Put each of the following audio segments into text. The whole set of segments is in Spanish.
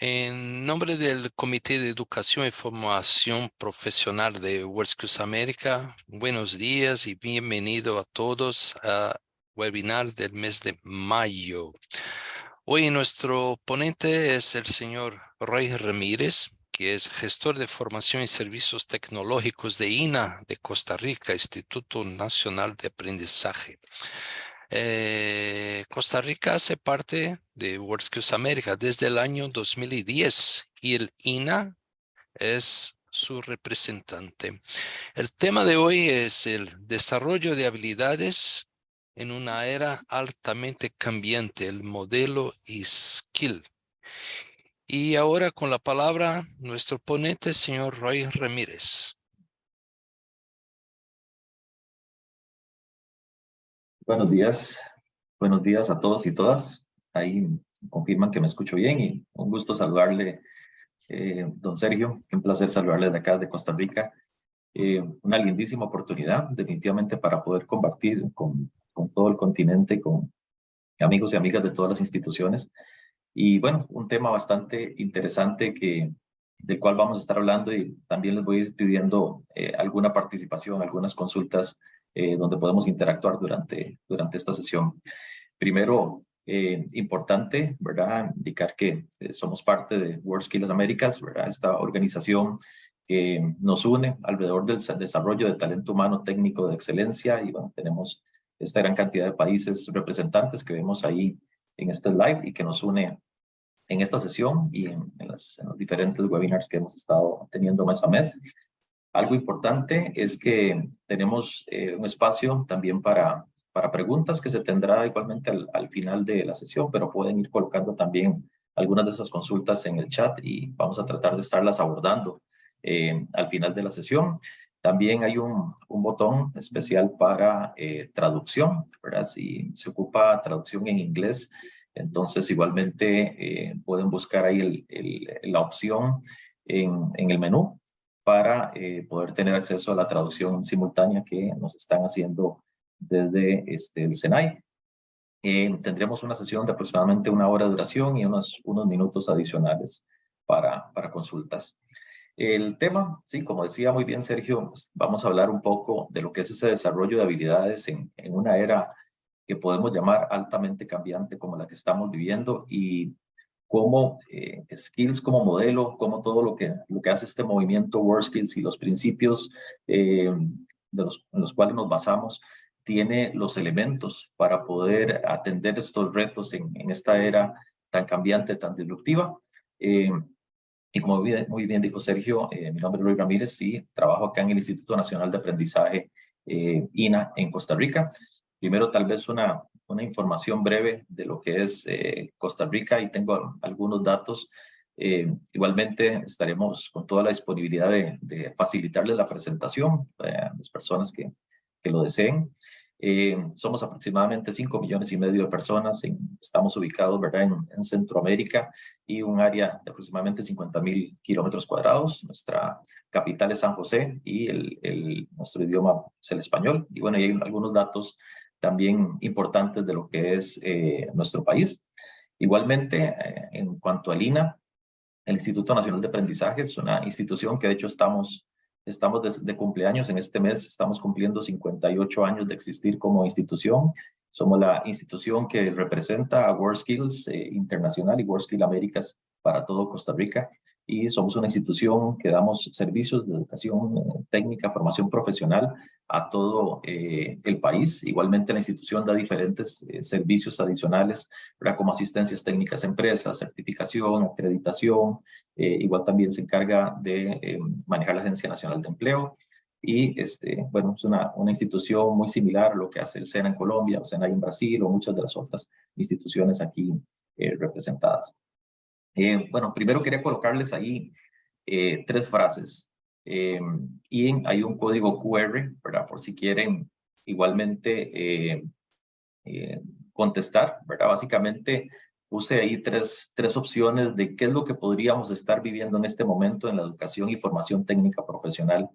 En nombre del Comité de Educación y Formación Profesional de WorldSkills América, buenos días y bienvenido a todos a webinar del mes de mayo. Hoy nuestro ponente es el señor Roy Ramírez, que es gestor de formación y servicios tecnológicos de INA de Costa Rica, Instituto Nacional de Aprendizaje. Costa Rica hace parte de WorldSkills América desde el año 2010 y el INA es su representante. El tema de hoy es el desarrollo de habilidades en una era altamente cambiante, el modelo y skill. Y ahora con la palabra nuestro ponente, señor Roy Ramírez. Buenos días a todos y todas. Ahí confirman que me escucho bien y un gusto saludarle, don Sergio. Un placer saludarle de acá de Costa Rica. Una lindísima oportunidad definitivamente para poder compartir con todo el continente, con amigos y amigas de todas las instituciones. Y bueno, un tema bastante interesante del cual vamos a estar hablando, y también les voy a ir pidiendo alguna participación, algunas consultas donde podemos interactuar durante esta sesión. Primero, importante, ¿verdad? Indicar que somos parte de WorldSkills Américas, ¿verdad? Esta organización que nos une alrededor del desarrollo de talento humano técnico de excelencia, y bueno, tenemos esta gran cantidad de países representantes que vemos ahí en este live y que nos une en esta sesión y en los diferentes webinars que hemos estado teniendo mes a mes. Algo importante es que tenemos un espacio también para preguntas que se tendrá igualmente al final de la sesión, pero pueden ir colocando también algunas de esas consultas en el chat y vamos a tratar de estarlas abordando al final de la sesión. También hay un botón especial para traducción, ¿verdad? Si se ocupa traducción en inglés, entonces igualmente pueden buscar ahí la opción en el menú para poder tener acceso a la traducción simultánea que nos están haciendo desde el SENAI. Tendremos una sesión de aproximadamente 1 hora de duración y unos minutos adicionales para consultas. El tema, sí, como decía muy bien Sergio, vamos a hablar un poco de lo que es ese desarrollo de habilidades en una era que podemos llamar altamente cambiante como la que estamos viviendo, y cómo Skills como modelo, como todo lo que hace este movimiento WorldSkills y los principios en los cuales nos basamos, tiene los elementos para poder atender estos retos en esta era tan cambiante, tan disruptiva. Y como muy bien dijo Sergio, mi nombre es Luis Ramírez y trabajo acá en el Instituto Nacional de Aprendizaje, INA, en Costa Rica. Primero, tal vez una información breve de lo que es Costa Rica, y tengo algunos datos. Igualmente estaremos con toda la disponibilidad de facilitarles la presentación a las personas que lo deseen. Somos aproximadamente 5,5 millones de personas, estamos ubicados, ¿verdad?, en Centroamérica, y un área de aproximadamente 50,000 kilómetros cuadrados. Nuestra capital es San José y nuestro idioma es el español. Y bueno, y hay algunos datos también importantes de lo que es nuestro país. Igualmente, en cuanto al INA, el Instituto Nacional de Aprendizaje es una institución que de hecho estamos de cumpleaños. En este mes estamos cumpliendo 58 años de existir como institución. Somos la institución que representa a WorldSkills Internacional y WorldSkills Américas para todo Costa Rica. Y somos una institución que damos servicios de educación técnica, formación profesional a todo el país. Igualmente la institución da diferentes servicios adicionales, ¿verdad?, como asistencias técnicas a empresas, certificación, acreditación. Igual también se encarga de manejar la Agencia Nacional de Empleo. Y bueno, es una institución muy similar a lo que hace el SENA en Colombia, o SENA en Brasil, o muchas de las otras instituciones aquí representadas. Bueno, primero quería colocarles ahí 3 frases. Y hay un código QR, ¿verdad?, por si quieren igualmente contestar, ¿verdad? Básicamente puse ahí tres opciones de qué es lo que podríamos estar viviendo en este momento en la educación y formación técnica profesional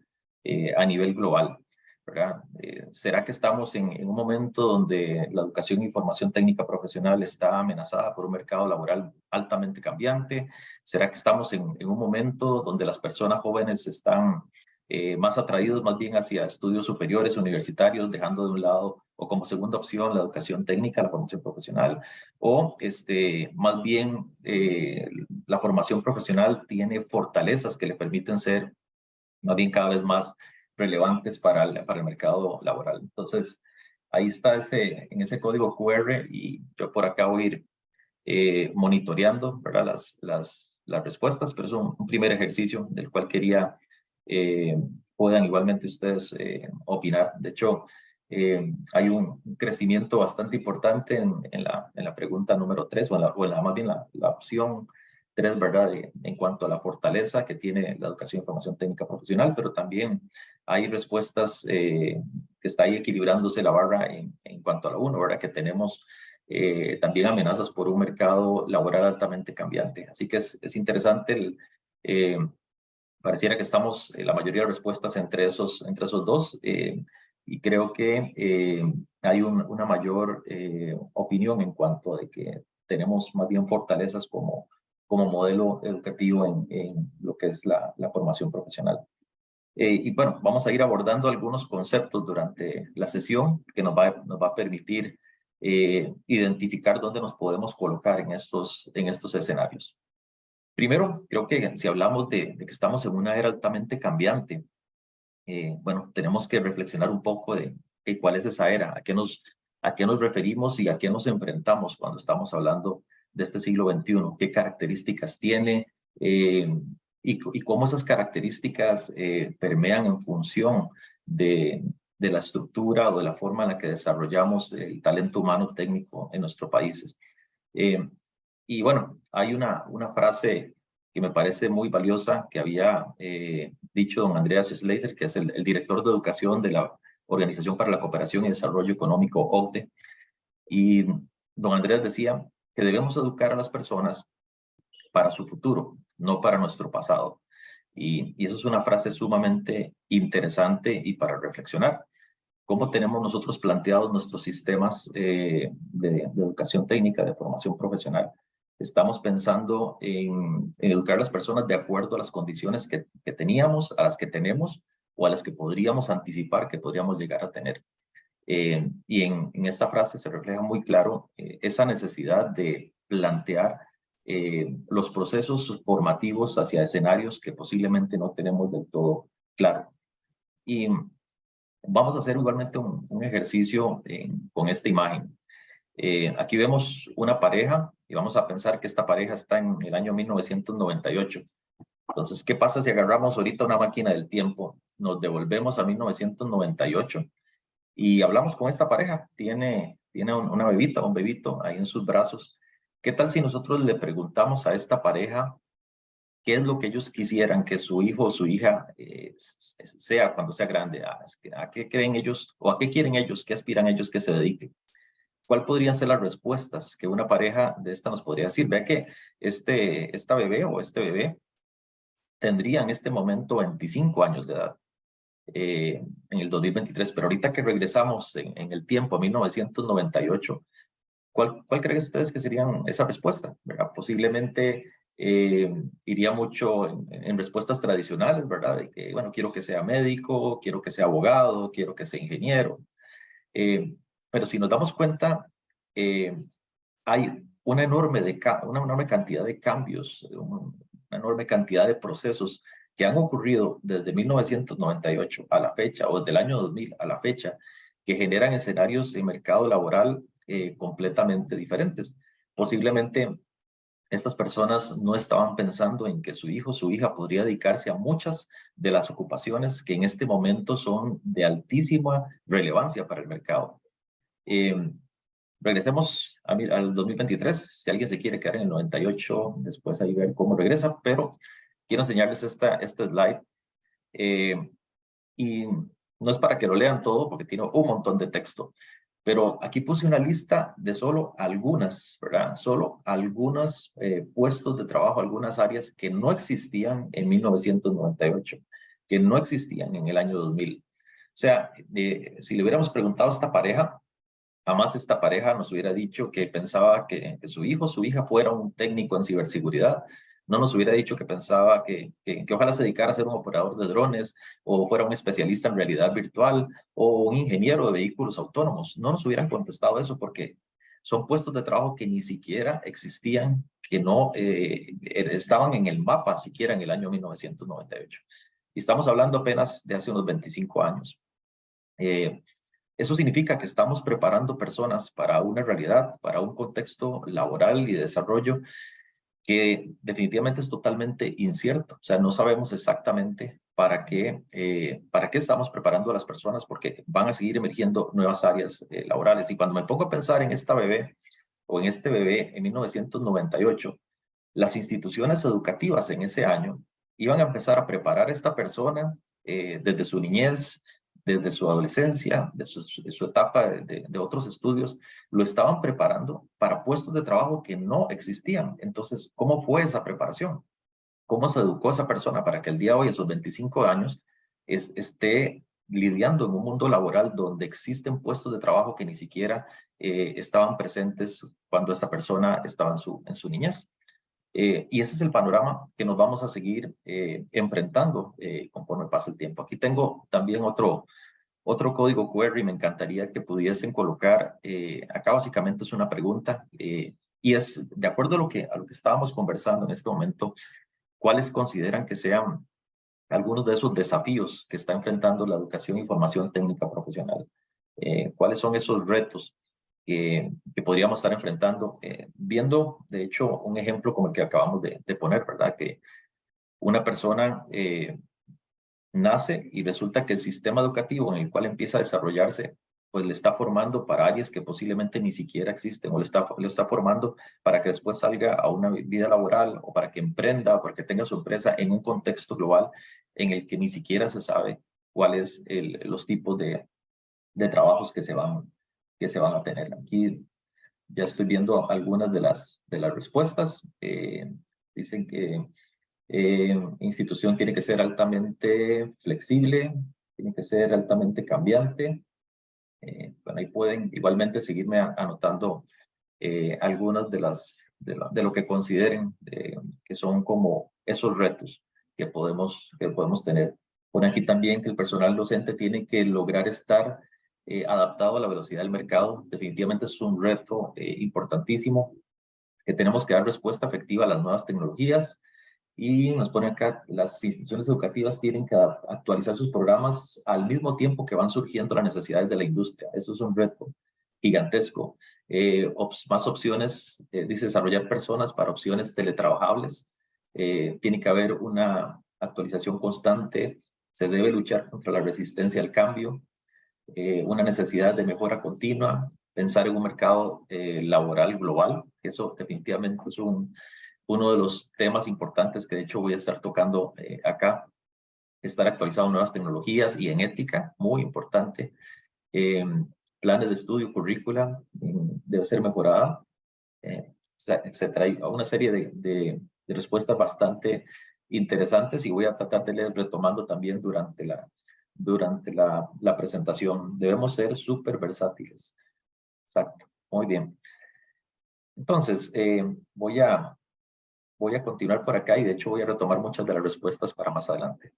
a nivel global. ¿verdad? ¿Será que estamos en un momento donde la educación y formación técnica profesional está amenazada por un mercado laboral altamente cambiante? ¿Será que estamos en un momento donde las personas jóvenes están más atraídos más bien hacia estudios superiores universitarios, dejando de un lado o como segunda opción la educación técnica, la formación profesional? O más bien la formación profesional tiene fortalezas que le permiten ser más bien cada vez más relevantes para el mercado laboral. Entonces, ahí está en ese código QR, y yo por acá voy a ir monitoreando, ¿verdad? Las respuestas, pero es un primer ejercicio del cual quería puedan igualmente ustedes opinar. De hecho, hay un crecimiento bastante importante en la pregunta número 3, más bien la opción 3, ¿verdad? En cuanto a la fortaleza que tiene la educación y formación técnica profesional, pero también hay respuestas que está ahí equilibrándose la barra en cuanto a la 1, ¿verdad? Que tenemos también amenazas por un mercado laboral altamente cambiante. Así que es interesante pareciera que estamos, la mayoría de respuestas entre esos dos, y creo que hay una mayor opinión en cuanto a de que tenemos más bien fortalezas como modelo educativo en lo que es la formación profesional. Y bueno, vamos a ir abordando algunos conceptos durante la sesión que nos va a permitir identificar dónde nos podemos colocar en estos escenarios. Primero, creo que si hablamos de que estamos en una era altamente cambiante, bueno, tenemos que reflexionar un poco de cuál es esa era, a qué nos referimos y a qué nos enfrentamos cuando estamos hablando de este siglo XXI, qué características tiene y cómo esas características permean en función de la estructura o de la forma en la que desarrollamos el talento humano técnico en nuestros países. Y bueno, hay una frase que me parece muy valiosa que había dicho don Andreas Schlatter, que es el director de educación de la Organización para la Cooperación y Desarrollo Económico, OCDE. Y don Andreas decía que debemos educar a las personas para su futuro, no para nuestro pasado. Y eso es una frase sumamente interesante y para reflexionar. ¿Cómo tenemos nosotros planteados nuestros sistemas de educación técnica, de formación profesional? Estamos pensando en educar a las personas de acuerdo a las condiciones que teníamos, a las que tenemos o a las que podríamos anticipar que podríamos llegar a tener. Y en esta frase se refleja muy claro esa necesidad de plantear los procesos formativos hacia escenarios que posiblemente no tenemos del todo claro. Y vamos a hacer igualmente un ejercicio con esta imagen. Aquí vemos una pareja y vamos a pensar que esta pareja está en el año 1998. Entonces, ¿qué pasa si agarramos ahorita una máquina del tiempo? Nos devolvemos a 1998 y hablamos con esta pareja. Tiene una bebita, un bebito ahí en sus brazos. ¿Qué tal si nosotros le preguntamos a esta pareja qué es lo que ellos quisieran que su hijo o su hija sea cuando sea grande? ¿A qué creen ellos o a qué quieren ellos, qué aspiran ellos que se dediquen? ¿Cuál podrían ser las respuestas que una pareja de esta nos podría decir? Vea que esta bebé o este bebé tendría en este momento 25 años de edad en el 2023, pero ahorita que regresamos en el tiempo, a 1998, ¿cuál creen ustedes que serían esa respuesta? ¿Verdad? Posiblemente iría mucho en respuestas tradicionales, ¿verdad? De que, bueno, quiero que sea médico, quiero que sea abogado, quiero que sea ingeniero. Pero si nos damos cuenta, hay una enorme cantidad de cambios, una enorme cantidad de procesos que han ocurrido desde 1998 a la fecha, o desde el año 2000 a la fecha, que generan escenarios de mercado laboral completamente diferentes. Posiblemente estas personas no estaban pensando en que su hijo o su hija podría dedicarse a muchas de las ocupaciones que en este momento son de altísima relevancia para el mercado. Regresemos al 2023, si alguien se quiere quedar en el 98, después ahí ver cómo regresa, pero quiero enseñarles este slide. Y no es para que lo lean todo porque tiene un montón de texto, pero aquí puse una lista de solo algunas, ¿verdad? Solo algunos puestos de trabajo, algunas áreas que no existían en 1998, que no existían en el año 2000. sea, si le hubiéramos preguntado a esta pareja, jamás esta pareja nos hubiera dicho que pensaba que su hijo o su hija fuera un técnico en ciberseguridad. No nos hubiera dicho que pensaba que ojalá se dedicara a ser un operador de drones o fuera un especialista en realidad virtual o un ingeniero de vehículos autónomos. No nos hubieran contestado eso porque son puestos de trabajo que ni siquiera existían, que no estaban en el mapa siquiera en el año 1998. Y estamos hablando apenas de hace unos 25 años. Eso significa que estamos preparando personas para una realidad, para un contexto laboral y de desarrollo que definitivamente es totalmente incierto. O sea, no sabemos exactamente para qué estamos preparando a las personas porque van a seguir emergiendo nuevas áreas laborales. Y cuando me pongo a pensar en esta bebé o en este bebé en 1998, las instituciones educativas en ese año iban a empezar a preparar a esta persona desde su niñez, desde su adolescencia, de su etapa de otros estudios, lo estaban preparando para puestos de trabajo que no existían. Entonces, ¿cómo fue esa preparación? ¿Cómo se educó a esa persona para que el día de hoy, a sus 25 años, esté lidiando en un mundo laboral donde existen puestos de trabajo que ni siquiera estaban presentes cuando esa persona estaba en su niñez? Y ese es el panorama que nos vamos a seguir enfrentando conforme pasa el tiempo. Aquí tengo también otro código QR y me encantaría que pudiesen colocar, acá básicamente es una pregunta y es de acuerdo a lo que estábamos conversando en este momento, ¿cuáles consideran que sean algunos de esos desafíos que está enfrentando la educación y formación técnica profesional? ¿Cuáles son esos retos que podríamos estar enfrentando? Viendo, de hecho, un ejemplo como el que acabamos de poner, ¿verdad? Que una persona nace y resulta que el sistema educativo en el cual empieza a desarrollarse, pues le está formando para áreas que posiblemente ni siquiera existen, o lo está formando para que después salga a una vida laboral, o para que emprenda, o para que tenga su empresa en un contexto global en el que ni siquiera se sabe cuáles los tipos de trabajos que se van a tener. Aquí ya estoy viendo algunas de las respuestas. Dicen que institución tiene que ser altamente flexible, tiene que ser altamente cambiante. Bueno, ahí pueden igualmente seguirme anotando algunas de lo que consideren que son como esos retos que podemos tener. Pone aquí también que el personal docente tiene que lograr estar adaptado a la velocidad del mercado. Definitivamente es un reto importantísimo, que tenemos que dar respuesta efectiva a las nuevas tecnologías. Y nos pone acá, las instituciones educativas tienen que actualizar sus programas al mismo tiempo que van surgiendo las necesidades de la industria. Eso es un reto gigantesco. Más opciones, dice desarrollar personas para opciones teletrabajables. Tiene que haber una actualización constante. Se debe luchar contra la resistencia al cambio. Una necesidad de mejora continua. Pensar en un mercado laboral global. Eso definitivamente es uno de los temas importantes que de hecho voy a estar tocando acá. Estar actualizado en nuevas tecnologías y en ética, muy importante. Planes de estudio, currícula, debe ser mejorada, etcétera. Hay una serie de respuestas bastante interesantes y voy a tratar de leer retomando también durante la presentación. Debemos ser súper versátiles. Exacto, muy bien. Entonces, voy a continuar por acá y de hecho voy a retomar muchas de las respuestas para más adelante.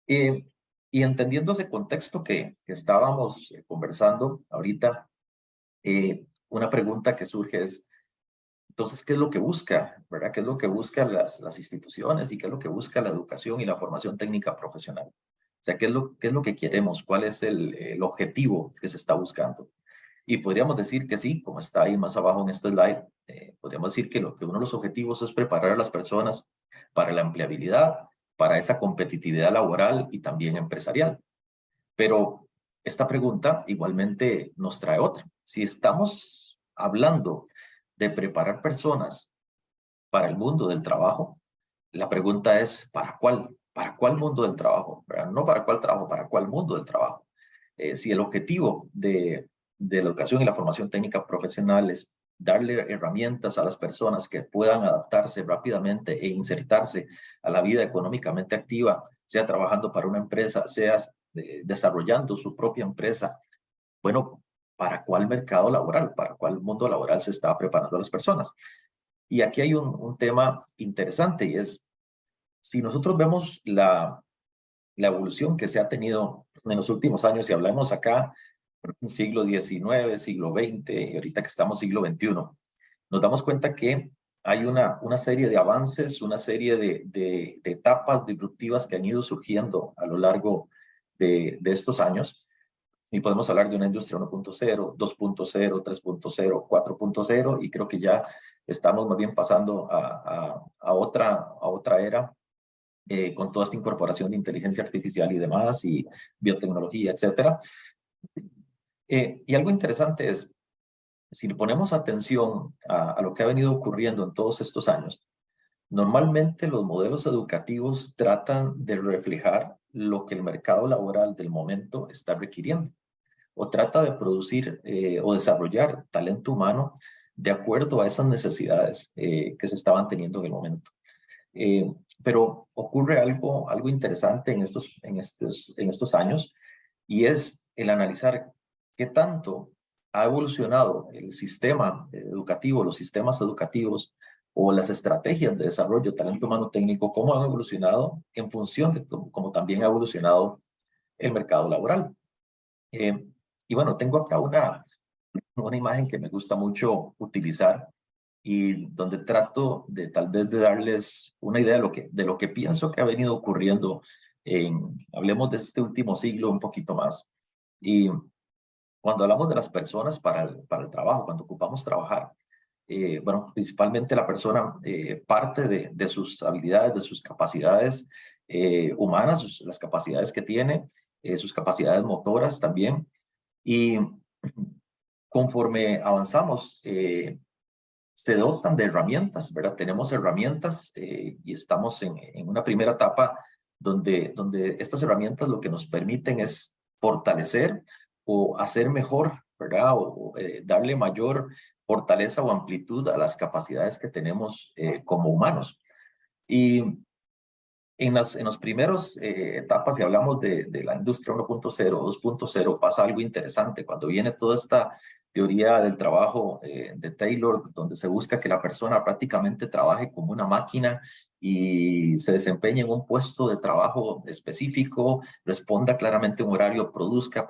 Y entendiendo ese contexto que estábamos conversando ahorita, una pregunta que surge es, entonces, ¿qué es lo que busca? ¿Verdad? ¿Qué es lo que buscan las instituciones y qué es lo que busca la educación y la formación técnica profesional? O sea, ¿qué es lo que queremos? ¿Cuál es el objetivo que se está buscando? Y podríamos decir que sí, como está ahí más abajo en este slide, podríamos decir que uno de los objetivos es preparar a las personas para la empleabilidad, para esa competitividad laboral y también empresarial. Pero esta pregunta igualmente nos trae otra. Si estamos hablando de preparar personas para el mundo del trabajo, la pregunta es, ¿para cuál? ¿Para cuál mundo del trabajo? ¿Verdad? No para cuál trabajo, ¿para cuál mundo del trabajo? Si el objetivo de la educación y la formación técnica profesional es darle herramientas a las personas que puedan adaptarse rápidamente e insertarse a la vida económicamente activa, sea trabajando para una empresa, sea desarrollando su propia empresa. Bueno, ¿para cuál mercado laboral? ¿Para cuál mundo laboral se está preparando a las personas? Y aquí hay un tema interesante y es, si nosotros vemos la evolución que se ha tenido en los últimos años, y hablamos acá siglo XIX, siglo XX, y ahorita que estamos siglo XXI, nos damos cuenta que hay una serie de avances, una serie de etapas disruptivas que han ido surgiendo a lo largo de estos años. Y podemos hablar de una industria 1.0, 2.0, 3.0, 4.0, y creo que ya estamos más bien pasando a otra era con toda esta incorporación de inteligencia artificial y demás, y biotecnología, etcétera. Y algo interesante es, si le ponemos atención a lo que ha venido ocurriendo en todos estos años, normalmente los modelos educativos tratan de reflejar lo que el mercado laboral del momento está requiriendo, o trata de producir o desarrollar talento humano de acuerdo a esas necesidades que se estaban teniendo en el momento. Pero ocurre algo interesante en estos años, y es el analizar qué tanto ha evolucionado el sistema educativo, los sistemas educativos o las estrategias de desarrollo de talento humano técnico, cómo han evolucionado en función de cómo también ha evolucionado el mercado laboral. Y bueno, tengo acá una imagen que me gusta mucho utilizar y donde trato de tal vez de darles una idea de lo que pienso que ha venido ocurriendo hablemos de este último siglo un poquito más. Y cuando hablamos de las personas para el trabajo, cuando ocupamos trabajar, bueno, principalmente la persona parte de sus habilidades, de sus capacidades humanas, las capacidades que tiene, sus capacidades motoras también. Y conforme avanzamos, se dotan de herramientas, ¿verdad? Tenemos herramientas y estamos en una primera etapa donde estas herramientas lo que nos permiten es fortalecer o hacer mejor, ¿verdad? O darle mayor fortaleza o amplitud a las capacidades que tenemos como humanos. Y en las primeras etapas, si hablamos de la industria 1.0, 2.0, pasa algo interesante. Cuando viene toda esta teoría del trabajo de Taylor, donde se busca que la persona prácticamente trabaje como una máquina y se desempeñe en un puesto de trabajo específico, responda claramente a un horario, produzca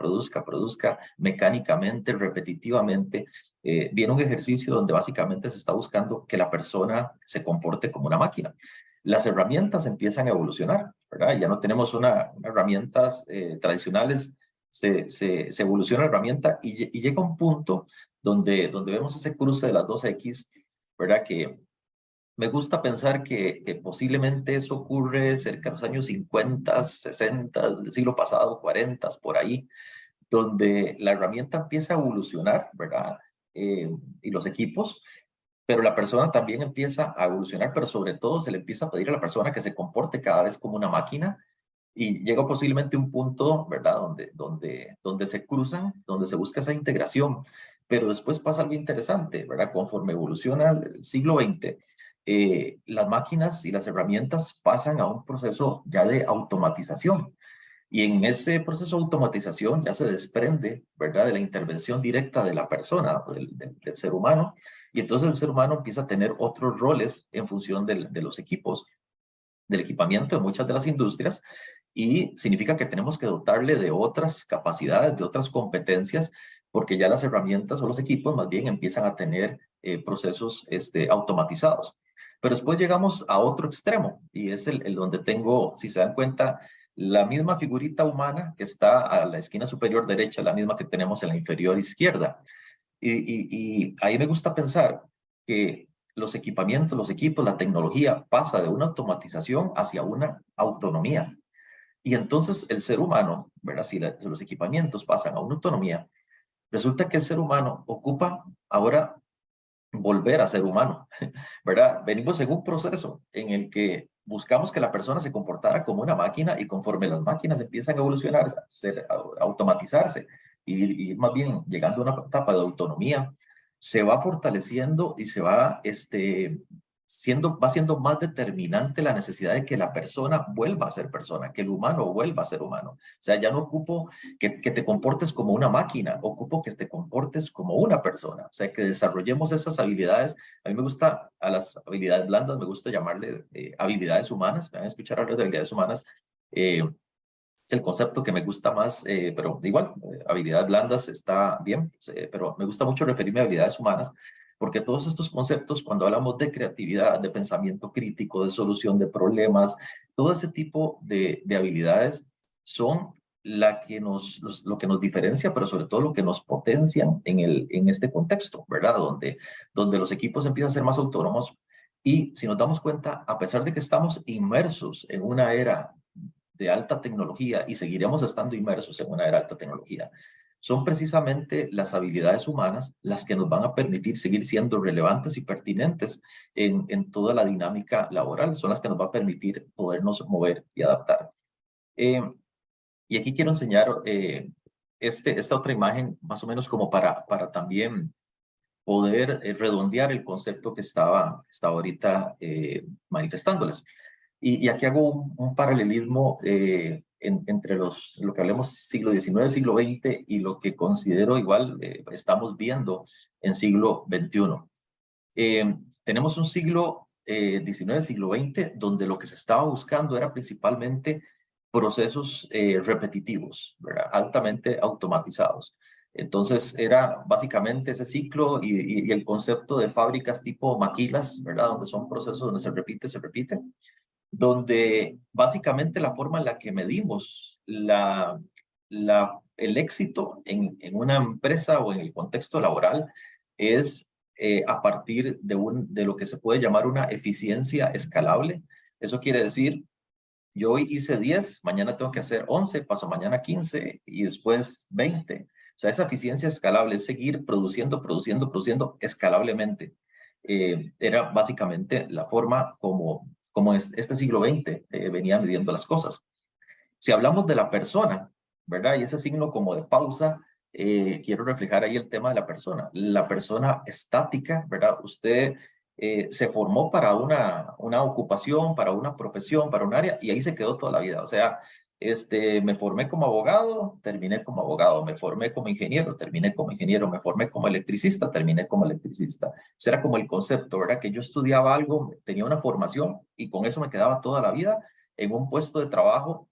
mecánicamente, repetitivamente, viene un ejercicio donde básicamente se está buscando que la persona se comporte como una máquina. Las herramientas empiezan a evolucionar, ¿verdad? Ya no tenemos herramientas tradicionales, se evoluciona la herramienta y llega un punto donde vemos ese cruce de las dos X, ¿verdad? Que me gusta pensar que posiblemente eso ocurre cerca de los años 50, 60, del siglo pasado, 40, por ahí, donde la herramienta empieza a evolucionar, ¿verdad? Y los equipos, pero la persona también empieza a evolucionar, pero sobre todo se le empieza a pedir a la persona que se comporte cada vez como una máquina, y llega posiblemente un punto, ¿verdad?, donde se cruzan, donde se busca esa integración. Pero después pasa algo interesante, ¿verdad? Conforme evoluciona el siglo XX, las máquinas y las herramientas pasan a un proceso ya de automatización. Y en ese proceso de automatización ya se desprende, ¿verdad?, de la intervención directa de la persona, del ser humano, y entonces el ser humano empieza a tener otros roles en función de los equipos, del equipamiento de muchas de las industrias, y significa que tenemos que dotarle de otras capacidades, de otras competencias, porque ya las herramientas o los equipos más bien empiezan a tener procesos automatizados. Pero después llegamos a otro extremo, y es el donde tengo, si se dan cuenta, la misma figurita humana que está a la esquina superior derecha, la misma que tenemos en la inferior izquierda. Y ahí me gusta pensar que los equipamientos, los equipos, la tecnología pasa de una automatización hacia una autonomía. Y entonces el ser humano, ¿verdad? Si los equipamientos pasan a una autonomía, resulta que el ser humano ocupa ahora volver a ser humano, ¿verdad? Venimos en un proceso en el que buscamos que la persona se comportara como una máquina, y conforme las máquinas empiezan a evolucionar, a automatizarse y más bien llegando a una etapa de autonomía, se va fortaleciendo y se va va siendo más determinante la necesidad de que la persona vuelva a ser persona, que el humano vuelva a ser humano. O sea, ya no ocupo que te comportes como una máquina, ocupo que te comportes como una persona. O sea, que desarrollemos esas habilidades. A mí me gusta, a las habilidades blandas, me gusta llamarle habilidades humanas. Me van a escuchar hablar de habilidades humanas. Es el concepto que me gusta más, pero igual, habilidades blandas está bien, pero me gusta mucho referirme a habilidades humanas, porque todos estos conceptos, cuando hablamos de creatividad, de pensamiento crítico, de solución de problemas, todo ese tipo de habilidades son lo que nos diferencia, pero sobre todo lo que nos potencian en este contexto, ¿verdad? Donde los equipos empiezan a ser más autónomos. Y si nos damos cuenta, a pesar de que estamos inmersos en una era de alta tecnología y seguiremos estando inmersos en una era de alta tecnología, son precisamente las habilidades humanas las que nos van a permitir seguir siendo relevantes y pertinentes en toda la dinámica laboral, son las que nos va a permitir podernos mover y adaptar. Y aquí quiero enseñar esta otra imagen, más o menos como para también poder redondear el concepto que estaba ahorita manifestándoles. Y aquí hago un paralelismo entre lo que hablemos siglo XIX, siglo XX y lo que considero igual estamos viendo en siglo XXI. Tenemos un siglo XIX, siglo XX, donde lo que se estaba buscando era principalmente procesos repetitivos, ¿verdad? Altamente automatizados. Entonces era básicamente ese ciclo y el concepto de fábricas tipo maquilas, ¿verdad? Donde son procesos donde se repite, donde básicamente la forma en la que medimos el éxito en una empresa o en el contexto laboral es a partir de lo que se puede llamar una eficiencia escalable. Eso quiere decir, yo hoy hice 10, mañana tengo que hacer 11, paso mañana 15 y después 20. O sea, esa eficiencia escalable es seguir produciendo escalablemente. Era básicamente la forma como este siglo XX venía midiendo las cosas. Si hablamos de la persona, ¿verdad? Y ese signo como de pausa, quiero reflejar ahí el tema de la persona. La persona estática, ¿verdad? Usted se formó para una ocupación, para una profesión, para un área, y ahí se quedó toda la vida. O sea, me formé como abogado, terminé como abogado, me formé como ingeniero, terminé como ingeniero, me formé como electricista, terminé como electricista. Ese era como el concepto, ¿verdad? Que yo estudiaba algo, tenía una formación y con eso me quedaba toda la vida en un puesto de trabajo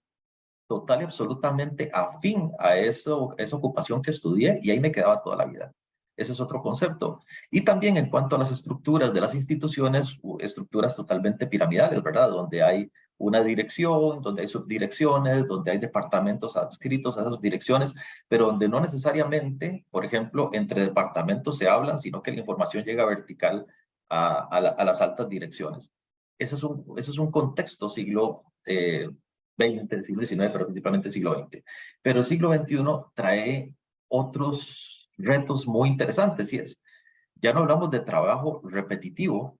total y absolutamente afín a esa ocupación que estudié y ahí me quedaba toda la vida. Ese es otro concepto. Y también en cuanto a las estructuras de las instituciones, estructuras totalmente piramidales, ¿verdad? Donde hay una dirección, donde hay subdirecciones, donde hay departamentos adscritos a esas direcciones, pero donde no necesariamente, por ejemplo, entre departamentos se hablan, sino que la información llega vertical a las altas direcciones. Ese es un contexto siglo XX, siglo XIX, pero principalmente siglo XX. Pero el siglo XXI trae otros retos muy interesantes y ya no hablamos de trabajo repetitivo,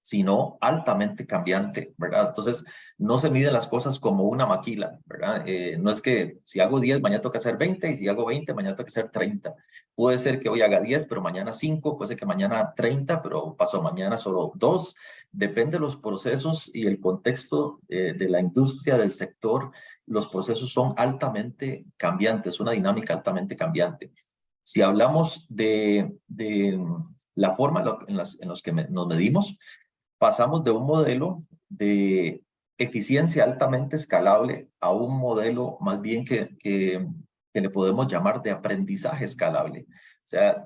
sino altamente cambiante, ¿verdad? Entonces, no se miden las cosas como una maquila, ¿verdad? No es que si hago 10, mañana tengo que hacer 20, y si hago 20, mañana tengo que hacer 30. Puede ser que hoy haga 10, pero mañana 5, puede ser que mañana 30, pero paso mañana solo 2. Depende de los procesos y el contexto de la industria, del sector. Los procesos son altamente cambiantes, una dinámica altamente cambiante. Si hablamos de la forma en los que nos medimos, pasamos de un modelo de eficiencia altamente escalable a un modelo más bien que le podemos llamar de aprendizaje escalable. O sea,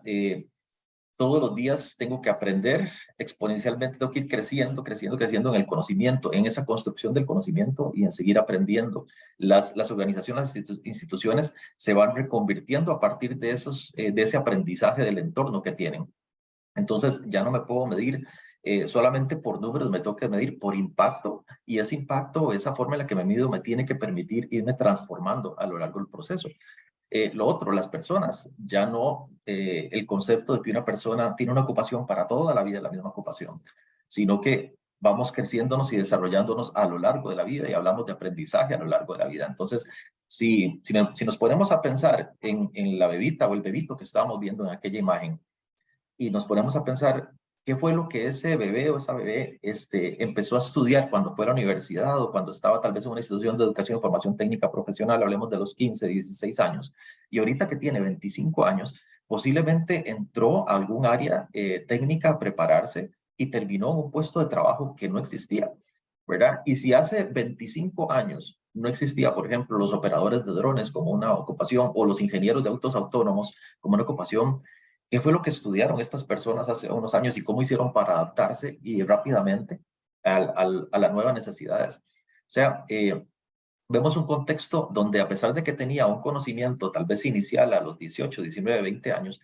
todos los días tengo que aprender exponencialmente, tengo que ir creciendo en el conocimiento, en esa construcción del conocimiento y en seguir aprendiendo. Las organizaciones, las instituciones se van reconvirtiendo a partir de ese aprendizaje del entorno que tienen. Entonces ya no me puedo medir solamente por números, me tengo que medir por impacto y ese impacto, esa forma en la que me mido me tiene que permitir irme transformando a lo largo del proceso. Lo otro, las personas, ya no el concepto de que una persona tiene una ocupación para toda la vida, la misma ocupación, sino que vamos creciéndonos y desarrollándonos a lo largo de la vida y hablamos de aprendizaje a lo largo de la vida. Entonces, si nos ponemos a pensar en la bebita o el bebito que estábamos viendo en aquella imagen, y nos ponemos a pensar qué fue lo que ese bebé o esa bebé empezó a estudiar cuando fue a la universidad o cuando estaba tal vez en una institución de educación y formación técnica profesional, hablemos de los 15, 16 años, y ahorita que tiene 25 años, posiblemente entró a algún área técnica a prepararse y terminó en un puesto de trabajo que no existía, ¿verdad? Y si hace 25 años no existía, por ejemplo, los operadores de drones como una ocupación o los ingenieros de autos autónomos como una ocupación, ¿qué fue lo que estudiaron estas personas hace unos años y cómo hicieron para adaptarse y rápidamente a las nuevas necesidades? O sea, vemos un contexto donde a pesar de que tenía un conocimiento tal vez inicial a los 18, 19, 20 años,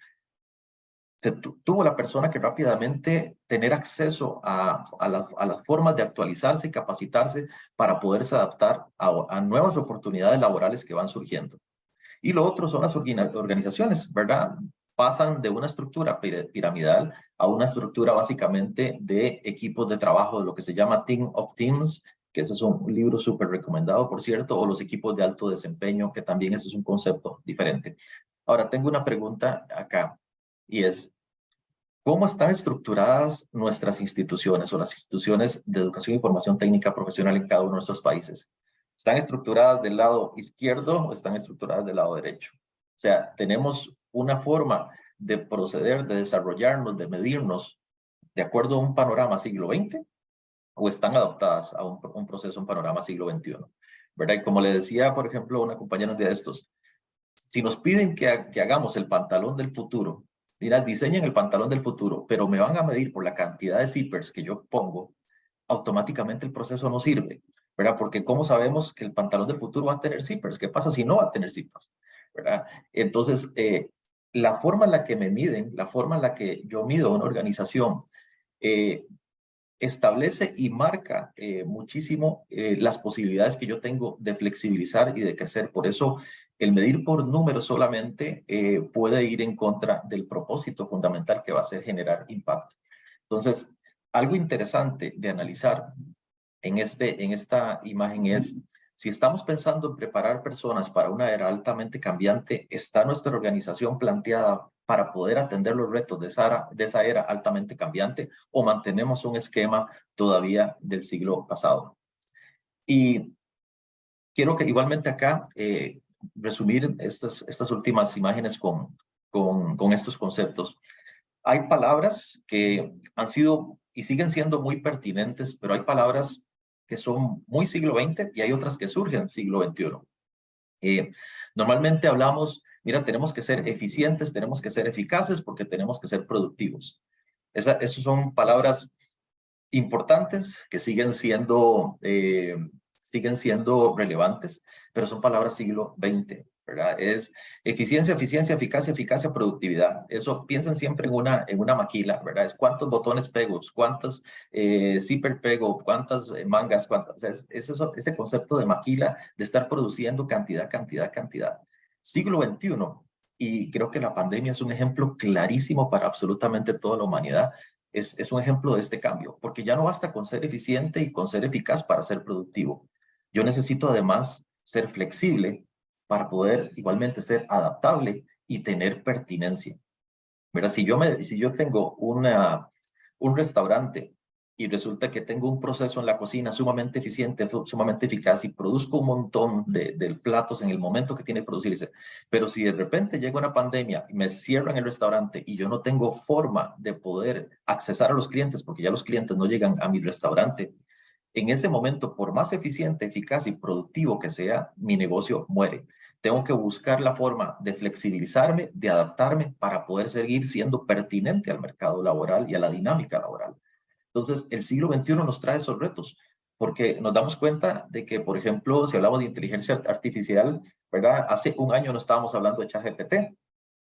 tuvo la persona que rápidamente tener acceso a las formas de actualizarse y capacitarse para poderse adaptar a nuevas oportunidades laborales que van surgiendo. Y lo otro son las organizaciones, ¿verdad? Pasan de una estructura piramidal a una estructura básicamente de equipos de trabajo, de lo que se llama Team of Teams, que ese es un libro súper recomendado, por cierto, o los equipos de alto desempeño, que también ese es un concepto diferente. Ahora, tengo una pregunta acá, y es, ¿cómo están estructuradas nuestras instituciones o las instituciones de educación y formación técnica profesional en cada uno de nuestros países? ¿Están estructuradas del lado izquierdo o están estructuradas del lado derecho? O sea, ¿tenemos una forma de proceder, de desarrollarnos, de medirnos de acuerdo a un panorama siglo XX o están adaptadas a un proceso, un panorama siglo XXI? ¿Verdad? Y como le decía, por ejemplo, a una compañera de estos, si nos piden que hagamos el pantalón del futuro, mira, diseñen el pantalón del futuro, pero me van a medir por la cantidad de zippers que yo pongo, automáticamente el proceso no sirve, ¿verdad? Porque ¿cómo sabemos que el pantalón del futuro va a tener zippers? ¿Qué pasa si no va a tener zippers? ¿Verdad? Entonces, la forma en la que me miden, la forma en la que yo mido una organización, eh, establece y marca muchísimo las posibilidades que yo tengo de flexibilizar y de crecer. Por eso, el medir por números solamente puede ir en contra del propósito fundamental que va a ser generar impacto. Entonces, algo interesante de analizar en esta imagen es, si estamos pensando en preparar personas para una era altamente cambiante, ¿está nuestra organización planteada para poder atender los retos de esa era altamente cambiante o mantenemos un esquema todavía del siglo pasado? Y quiero que igualmente acá resumir estas últimas imágenes con estos conceptos. Hay palabras que han sido y siguen siendo muy pertinentes, pero hay palabras que son muy siglo XX y hay otras que surgen siglo XXI. Normalmente hablamos, mira, tenemos que ser eficientes, tenemos que ser eficaces porque tenemos que ser productivos. Esas son palabras importantes que siguen siendo relevantes, pero son palabras siglo XX, ¿verdad? Es eficiencia, eficiencia, eficacia, eficacia, productividad. Eso piensan siempre en una maquila, ¿verdad? Es cuántos botones pego, cuántas zipper pego, cuántas mangas, cuántas. O sea, ese concepto de maquila, de estar produciendo cantidad, cantidad, cantidad. Siglo XXI, y creo que la pandemia es un ejemplo clarísimo para absolutamente toda la humanidad, es un ejemplo de este cambio, porque ya no basta con ser eficiente y con ser eficaz para ser productivo. Yo necesito además ser flexible para poder igualmente ser adaptable y tener pertinencia. Mira, si yo tengo un restaurante y resulta que tengo un proceso en la cocina sumamente eficiente, sumamente eficaz y produzco un montón de platos en el momento que tiene que producirse, pero si de repente llega una pandemia y me cierran el restaurante y yo no tengo forma de poder accesar a los clientes porque ya los clientes no llegan a mi restaurante, en ese momento, por más eficiente, eficaz y productivo que sea, mi negocio muere. Tengo que buscar la forma de flexibilizarme, de adaptarme para poder seguir siendo pertinente al mercado laboral y a la dinámica laboral. Entonces, el siglo XXI nos trae esos retos, porque nos damos cuenta de que, por ejemplo, si hablamos de inteligencia artificial, ¿verdad? Hace un año no estábamos hablando de ChatGPT,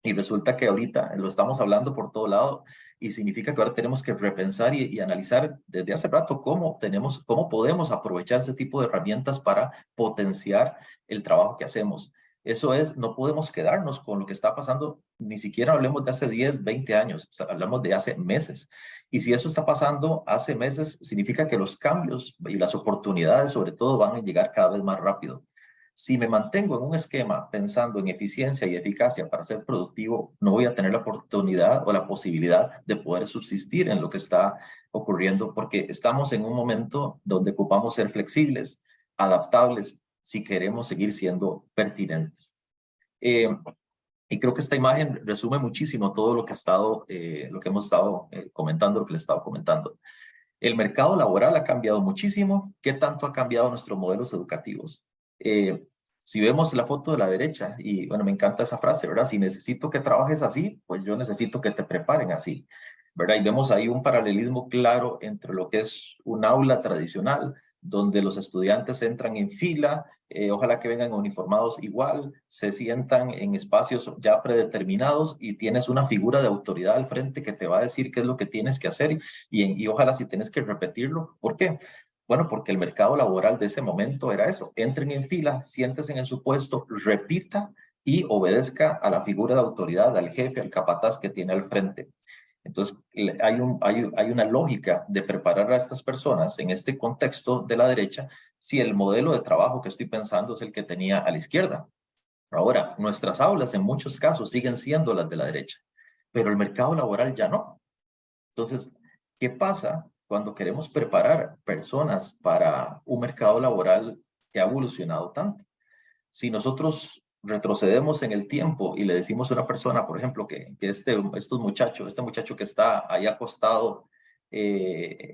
y resulta que ahorita lo estamos hablando por todo lado y significa que ahora tenemos que repensar y analizar desde hace rato cómo podemos aprovechar ese tipo de herramientas para potenciar el trabajo que hacemos. Eso es, no podemos quedarnos con lo que está pasando, ni siquiera hablemos de hace 10, 20 años, hablamos de hace meses. Y si eso está pasando hace meses, significa que los cambios y las oportunidades sobre todo van a llegar cada vez más rápido. Si me mantengo en un esquema pensando en eficiencia y eficacia para ser productivo, no voy a tener la oportunidad o la posibilidad de poder subsistir en lo que está ocurriendo, porque estamos en un momento donde ocupamos ser flexibles, adaptables, si queremos seguir siendo pertinentes. Y creo que esta imagen resume muchísimo todo lo que hemos estado comentando, lo que les he estado comentando. El mercado laboral ha cambiado muchísimo. ¿Qué tanto ha cambiado nuestros modelos educativos? Si vemos la foto de la derecha, y bueno, me encanta esa frase, ¿verdad? Si necesito que trabajes así, pues yo necesito que te preparen así, ¿verdad? Y vemos ahí un paralelismo claro entre lo que es un aula tradicional, donde los estudiantes entran en fila, ojalá que vengan uniformados igual, se sientan en espacios ya predeterminados y tienes una figura de autoridad al frente que te va a decir qué es lo que tienes que hacer y ojalá si tienes que repetirlo. ¿Por qué? Bueno, porque el mercado laboral de ese momento era eso. Entren en fila, siéntese en su puesto, repita y obedezca a la figura de autoridad, al jefe, al capataz que tiene al frente. Entonces, hay una lógica de preparar a estas personas en este contexto de la derecha si el modelo de trabajo que estoy pensando es el que tenía a la izquierda. Ahora, nuestras aulas en muchos casos siguen siendo las de la derecha, pero el mercado laboral ya no. Entonces, ¿qué pasa cuando queremos preparar personas para un mercado laboral que ha evolucionado tanto? Si nosotros retrocedemos en el tiempo y le decimos a una persona, por ejemplo, que este muchacho que está ahí acostado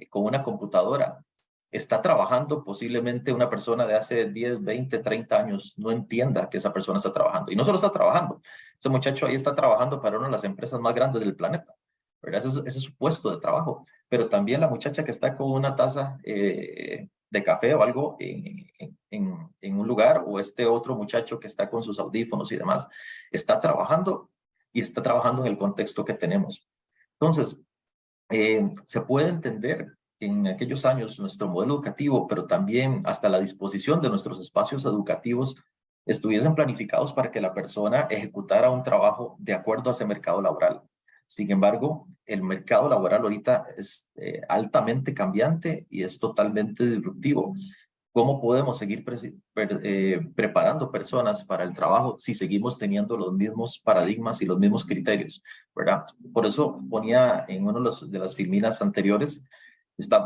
con una computadora, está trabajando, posiblemente una persona de hace 10, 20, 30 años no entienda que esa persona está trabajando. Y no solo está trabajando, ese muchacho ahí está trabajando para una de las empresas más grandes del planeta, ¿verdad? Ese es su puesto de trabajo. Pero también la muchacha que está con una taza de café o algo en un lugar, o este otro muchacho que está con sus audífonos y demás, está trabajando y está trabajando en el contexto que tenemos. Entonces, se puede entender que en aquellos años nuestro modelo educativo, pero también hasta la disposición de nuestros espacios educativos, estuviesen planificados para que la persona ejecutara un trabajo de acuerdo a ese mercado laboral. Sin embargo, el mercado laboral ahorita es altamente cambiante y es totalmente disruptivo. ¿Cómo podemos seguir preparando personas para el trabajo si seguimos teniendo los mismos paradigmas y los mismos criterios, ¿verdad? Por eso ponía en una de las filminas anteriores,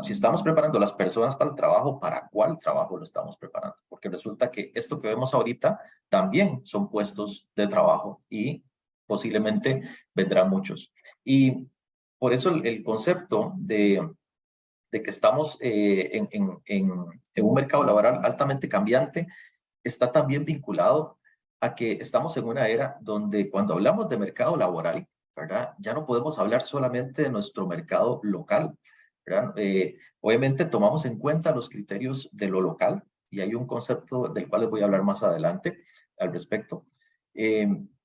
si estamos preparando a las personas para el trabajo, ¿para cuál trabajo lo estamos preparando? Porque resulta que esto que vemos ahorita también son puestos de trabajo y posiblemente vendrán muchos. Y por eso el concepto de que estamos en un mercado laboral altamente cambiante, está también vinculado a que estamos en una era donde cuando hablamos de mercado laboral, ¿verdad? Ya no podemos hablar solamente de nuestro mercado local, ¿verdad? Obviamente tomamos en cuenta los criterios de lo local y hay un concepto del cual les voy a hablar más adelante al respecto.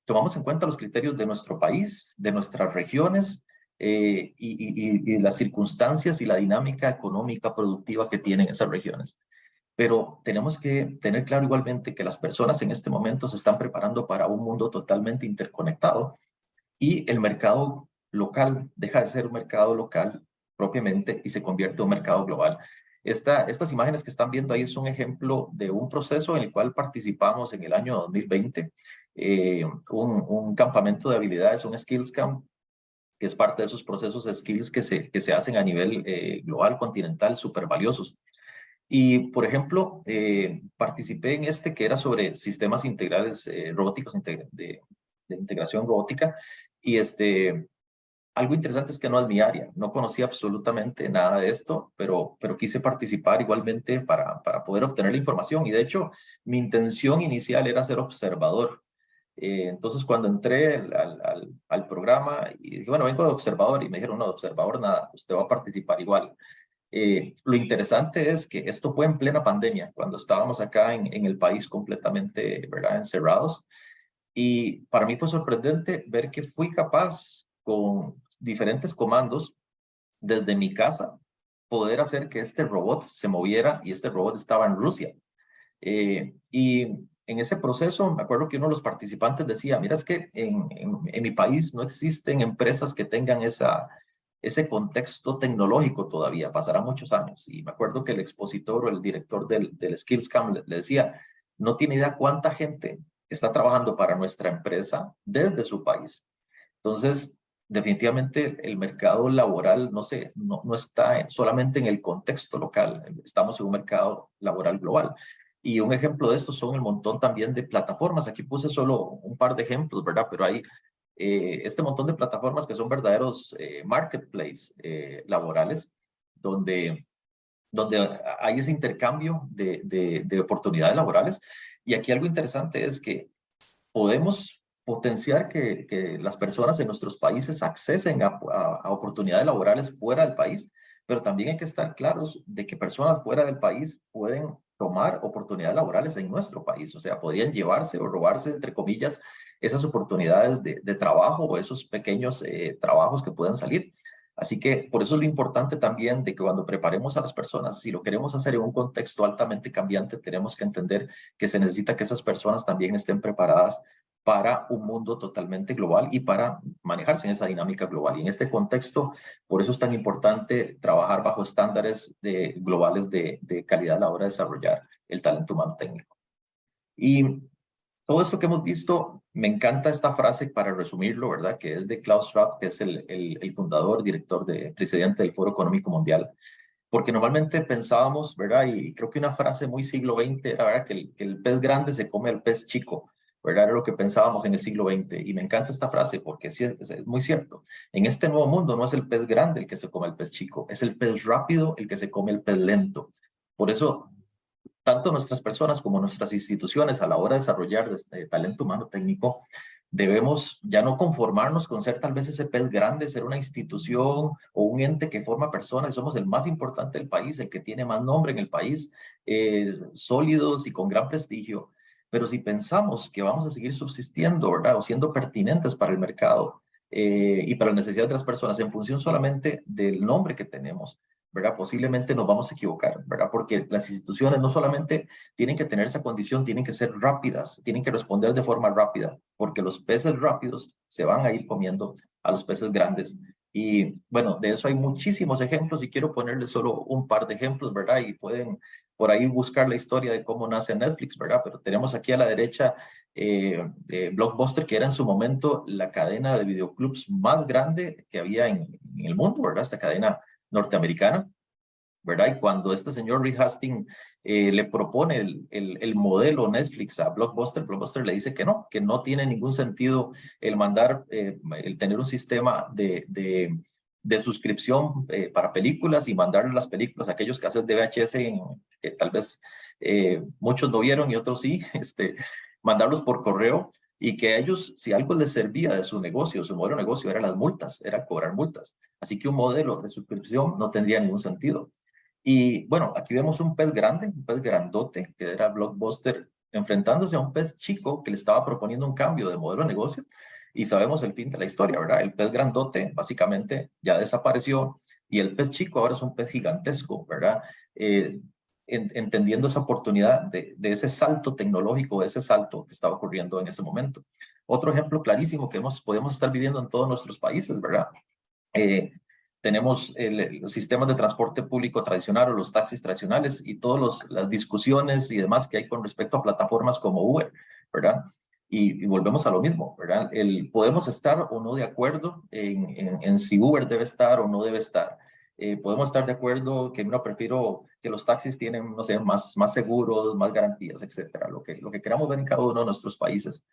Tomamos en cuenta los criterios de nuestro país, de nuestras regiones, y las circunstancias y la dinámica económica productiva que tienen esas regiones. Pero tenemos que tener claro igualmente que las personas en este momento se están preparando para un mundo totalmente interconectado y el mercado local deja de ser un mercado local propiamente y se convierte en un mercado global. Estas imágenes que están viendo ahí es un ejemplo de un proceso en el cual participamos en el año 2020, un campamento de habilidades, un Skills Camp, que es parte de esos procesos de skills que se hacen a nivel global, continental, súper valiosos. Y, por ejemplo, participé en este que era sobre sistemas integrales robóticos, de integración robótica, y algo interesante es que no es mi área, no conocía absolutamente nada de esto, pero quise participar igualmente para poder obtener la información, y de hecho, mi intención inicial era ser observador. Entonces, cuando entré al programa, y dije, bueno, vengo de observador, y me dijeron, no, de observador nada, usted va a participar igual. Lo interesante es que esto fue en plena pandemia, cuando estábamos acá en el país completamente, ¿verdad?, encerrados. Y para mí fue sorprendente ver que fui capaz, con diferentes comandos, desde mi casa, poder hacer que este robot se moviera, y este robot estaba en Rusia. Y en ese proceso, me acuerdo que uno de los participantes decía, mira, es que en mi país no existen empresas que tengan ese contexto tecnológico todavía, pasará muchos años. Y me acuerdo que el expositor o el director del Skills Camp le decía, no tiene idea cuánta gente está trabajando para nuestra empresa desde su país. Entonces, definitivamente el mercado laboral, no está solamente en el contexto local, estamos en un mercado laboral global. Y un ejemplo de esto son el montón también de plataformas. Aquí puse solo un par de ejemplos, ¿verdad? Pero hay este montón de plataformas que son verdaderos marketplace laborales, donde hay ese intercambio de oportunidades laborales. Y aquí algo interesante es que podemos potenciar que las personas en nuestros países accesen a oportunidades laborales fuera del país, pero también hay que estar claros de que personas fuera del país pueden tomar oportunidades laborales en nuestro país, o sea, podrían llevarse o robarse, entre comillas, esas oportunidades de trabajo o esos pequeños trabajos que puedan salir. Así que por eso es lo importante también de que cuando preparemos a las personas, si lo queremos hacer en un contexto altamente cambiante, tenemos que entender que se necesita que esas personas también estén preparadas para un mundo totalmente global y para manejarse en esa dinámica global. Y en este contexto, por eso es tan importante trabajar bajo estándares globales de calidad a la hora de desarrollar el talento humano técnico. Y todo esto que hemos visto, me encanta esta frase para resumirlo, ¿verdad? Que es de Klaus Schwab, que es el fundador, director, presidente del Foro Económico Mundial. Porque normalmente pensábamos, ¿verdad? Y creo que una frase muy siglo XX era, ¿verdad? Que el pez grande se come al pez chico, ¿verdad? Era lo que pensábamos en el siglo XX. Y me encanta esta frase porque sí es muy cierto. En este nuevo mundo no es el pez grande el que se come al pez chico, es el pez rápido el que se come el pez lento. Por eso tanto nuestras personas como nuestras instituciones a la hora de desarrollar talento humano técnico, debemos ya no conformarnos con ser tal vez ese pez grande, ser una institución o un ente que forma personas. Somos el más importante del país, el que tiene más nombre en el país, sólidos y con gran prestigio. Pero si pensamos que vamos a seguir subsistiendo, ¿verdad? O siendo pertinentes para el mercado y para las necesidades de las personas en función solamente del nombre que tenemos, ¿verdad? Posiblemente nos vamos a equivocar, ¿verdad? Porque las instituciones no solamente tienen que tener esa condición, tienen que ser rápidas, tienen que responder de forma rápida, porque los peces rápidos se van a ir comiendo a los peces grandes. Y bueno, de eso hay muchísimos ejemplos y quiero ponerles solo un par de ejemplos, ¿verdad? Y pueden por ahí buscar la historia de cómo nace Netflix, ¿verdad? Pero tenemos aquí a la derecha Blockbuster, que era en su momento la cadena de videoclubs más grande que había en el mundo, ¿verdad? Esta cadena norteamericana, ¿verdad? Y cuando este señor Reed Hastings le propone el modelo Netflix a Blockbuster, Blockbuster le dice que no tiene ningún sentido el mandar, el tener un sistema de suscripción para películas y mandarle las películas a aquellos que hacen de VHS, que tal vez muchos no vieron y otros sí, mandarlos por correo y que a ellos, si algo les servía de su negocio, su modelo de negocio era las multas, era cobrar multas. Así que un modelo de suscripción no tendría ningún sentido. Y bueno, aquí vemos un pez grande, un pez grandote, que era Blockbuster, enfrentándose a un pez chico que le estaba proponiendo un cambio de modelo de negocio. Y sabemos el fin de la historia, ¿verdad? El pez grandote básicamente ya desapareció y el pez chico ahora es un pez gigantesco, ¿verdad? Entendiendo esa oportunidad de ese salto tecnológico, de ese salto que estaba ocurriendo en ese momento. Otro ejemplo clarísimo que podemos estar viviendo en todos nuestros países, ¿verdad? Tenemos los sistemas de transporte público tradicional o los taxis tradicionales y todas las discusiones y demás que hay con respecto a plataformas como Uber, ¿verdad? Y volvemos a lo mismo, ¿verdad? Podemos estar o no de acuerdo en si Uber debe estar o no debe estar. Podemos estar de acuerdo que no prefiero que los taxis tienen, no sé, más seguros, más garantías, etcétera, lo que queramos ver en cada uno de nuestros países.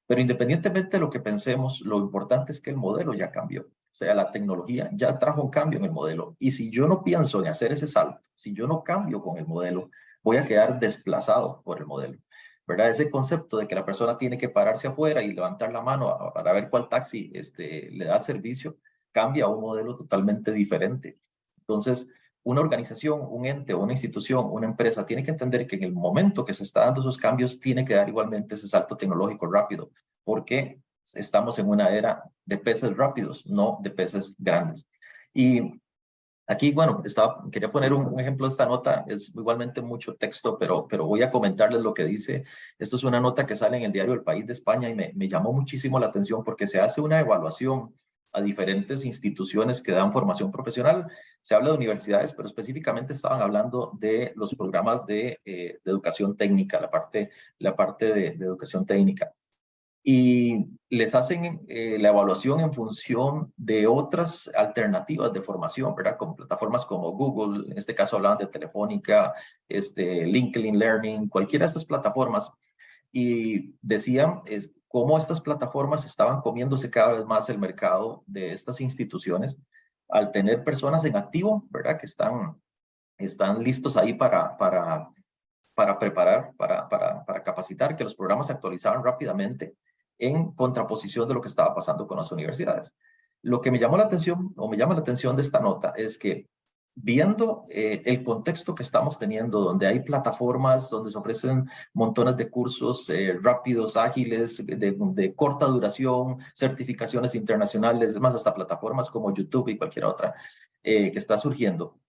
Pero independientemente de lo que pensemos, lo importante es que el modelo ya cambió. O sea, la tecnología ya trajo un cambio en el modelo. Y si yo no pienso en hacer ese salto, si yo no cambio con el modelo, voy a quedar desplazado por el modelo. ¿Verdad? Ese concepto de que la persona tiene que pararse afuera y levantar la mano para ver cuál taxi le da el servicio, cambia a un modelo totalmente diferente. Entonces, una organización, un ente, una institución, una empresa tiene que entender que en el momento que se está dando esos cambios, tiene que dar igualmente ese salto tecnológico rápido, porque estamos en una era de peces rápidos, no de peces grandes. Y aquí, bueno, quería poner un ejemplo de esta nota, es igualmente mucho texto, pero voy a comentarles lo que dice. Esto es una nota que sale en el diario El País de España y me llamó muchísimo la atención porque se hace una evaluación a diferentes instituciones que dan formación profesional. Se habla de universidades, pero específicamente estaban hablando de los programas de educación técnica, la parte de educación técnica. Y les hacen la evaluación en función de otras alternativas de formación, ¿verdad? Con plataformas como Google, en este caso hablaban de Telefónica, LinkedIn Learning, cualquiera de estas plataformas. Y decían cómo estas plataformas estaban comiéndose cada vez más el mercado de estas instituciones al tener personas en activo, ¿verdad? Que están listos ahí para preparar, para capacitar, que los programas se actualizaban rápidamente en contraposición de lo que estaba pasando con las universidades. Lo que me llamó la atención, o me llama la atención de esta nota, es que viendo el contexto que estamos teniendo, donde hay plataformas donde se ofrecen montones de cursos rápidos, ágiles, de corta duración, certificaciones internacionales, es más, hasta plataformas como YouTube y cualquier otra que está surgiendo.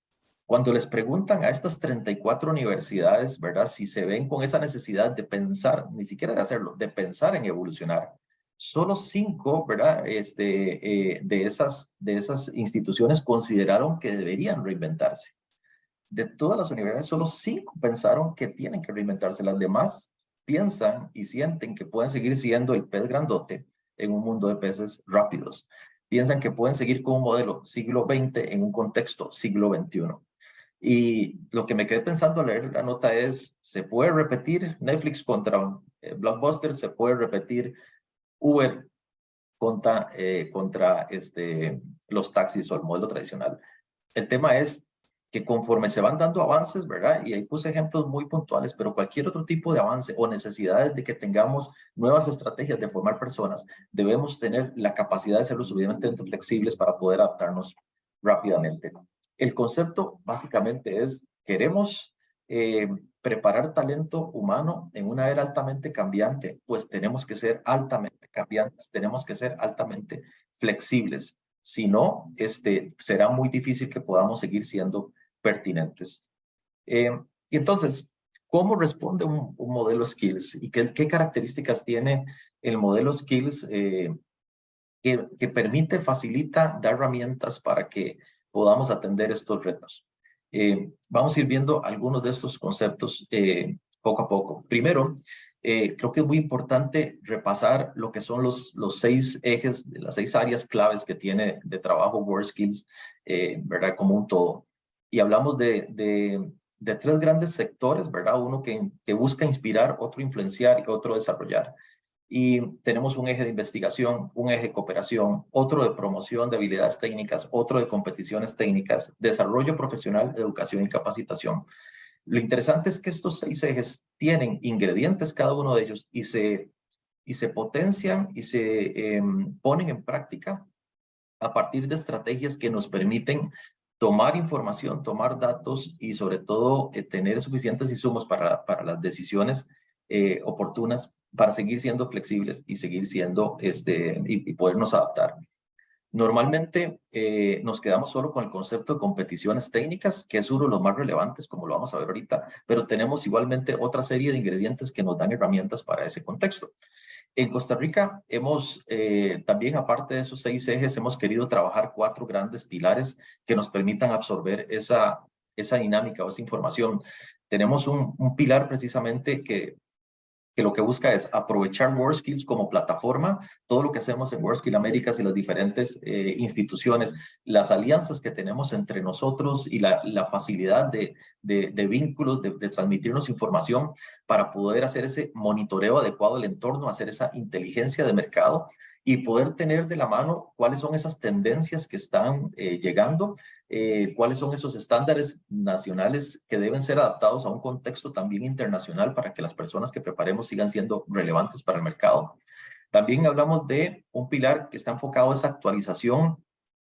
Cuando les preguntan a estas 34 universidades, ¿verdad? Si se ven con esa necesidad de pensar, ni siquiera de hacerlo, de pensar en evolucionar, solo 5, ¿verdad? De esas instituciones consideraron que deberían reinventarse. De todas las universidades, solo 5 pensaron que tienen que reinventarse. Las demás piensan y sienten que pueden seguir siendo el pez grandote en un mundo de peces rápidos. Piensan que pueden seguir con un modelo siglo XX en un contexto siglo XXI. Y lo que me quedé pensando al leer la nota es, ¿se puede repetir Netflix contra Blockbuster? ¿Se puede repetir Uber contra los taxis o el modelo tradicional? El tema es que conforme se van dando avances, ¿verdad? Y ahí puse ejemplos muy puntuales, pero cualquier otro tipo de avance o necesidades de que tengamos nuevas estrategias de formar personas, debemos tener la capacidad de ser lo suficientemente flexibles para poder adaptarnos rápidamente. El concepto básicamente es, queremos preparar talento humano en una era altamente cambiante, pues tenemos que ser altamente cambiantes, tenemos que ser altamente flexibles. Si no, será muy difícil que podamos seguir siendo pertinentes. Y entonces, ¿cómo responde un modelo Skills? ¿Y qué características tiene el modelo Skills que permite, facilita, da herramientas para que podamos atender estos retos? Vamos a ir viendo algunos de estos conceptos poco a poco. Primero, creo que es muy importante repasar lo que son los 6 ejes, las 6 áreas claves que tiene de trabajo WorldSkills, ¿verdad? Como un todo. Y hablamos de 3 grandes sectores, ¿verdad? Uno que busca inspirar, otro influenciar y otro desarrollar. Y tenemos un eje de investigación, un eje de cooperación, otro de promoción de habilidades técnicas, otro de competiciones técnicas, desarrollo profesional, educación y capacitación. Lo interesante es que estos 6 ejes tienen ingredientes cada uno de ellos y se potencian y se ponen en práctica a partir de estrategias que nos permiten tomar información, tomar datos y sobre todo tener suficientes insumos para las decisiones oportunas para seguir siendo flexibles y seguir siendo y podernos adaptar. Normalmente nos quedamos solo con el concepto de competiciones técnicas, que es uno de los más relevantes, como lo vamos a ver ahorita, pero tenemos igualmente otra serie de ingredientes que nos dan herramientas para ese contexto. En Costa Rica hemos también, aparte de esos 6 ejes, hemos querido trabajar 4 grandes pilares que nos permitan absorber esa dinámica o esa información. Tenemos un pilar precisamente que lo que busca es aprovechar WorldSkills como plataforma, todo lo que hacemos en WorldSkills Américas y las diferentes instituciones, las alianzas que tenemos entre nosotros y la facilidad de vínculos, de transmitirnos información para poder hacer ese monitoreo adecuado del entorno, hacer esa inteligencia de mercado y poder tener de la mano cuáles son esas tendencias que están llegando, cuáles son esos estándares nacionales que deben ser adaptados a un contexto también internacional para que las personas que preparemos sigan siendo relevantes para el mercado. También hablamos de un pilar que está enfocado a esa actualización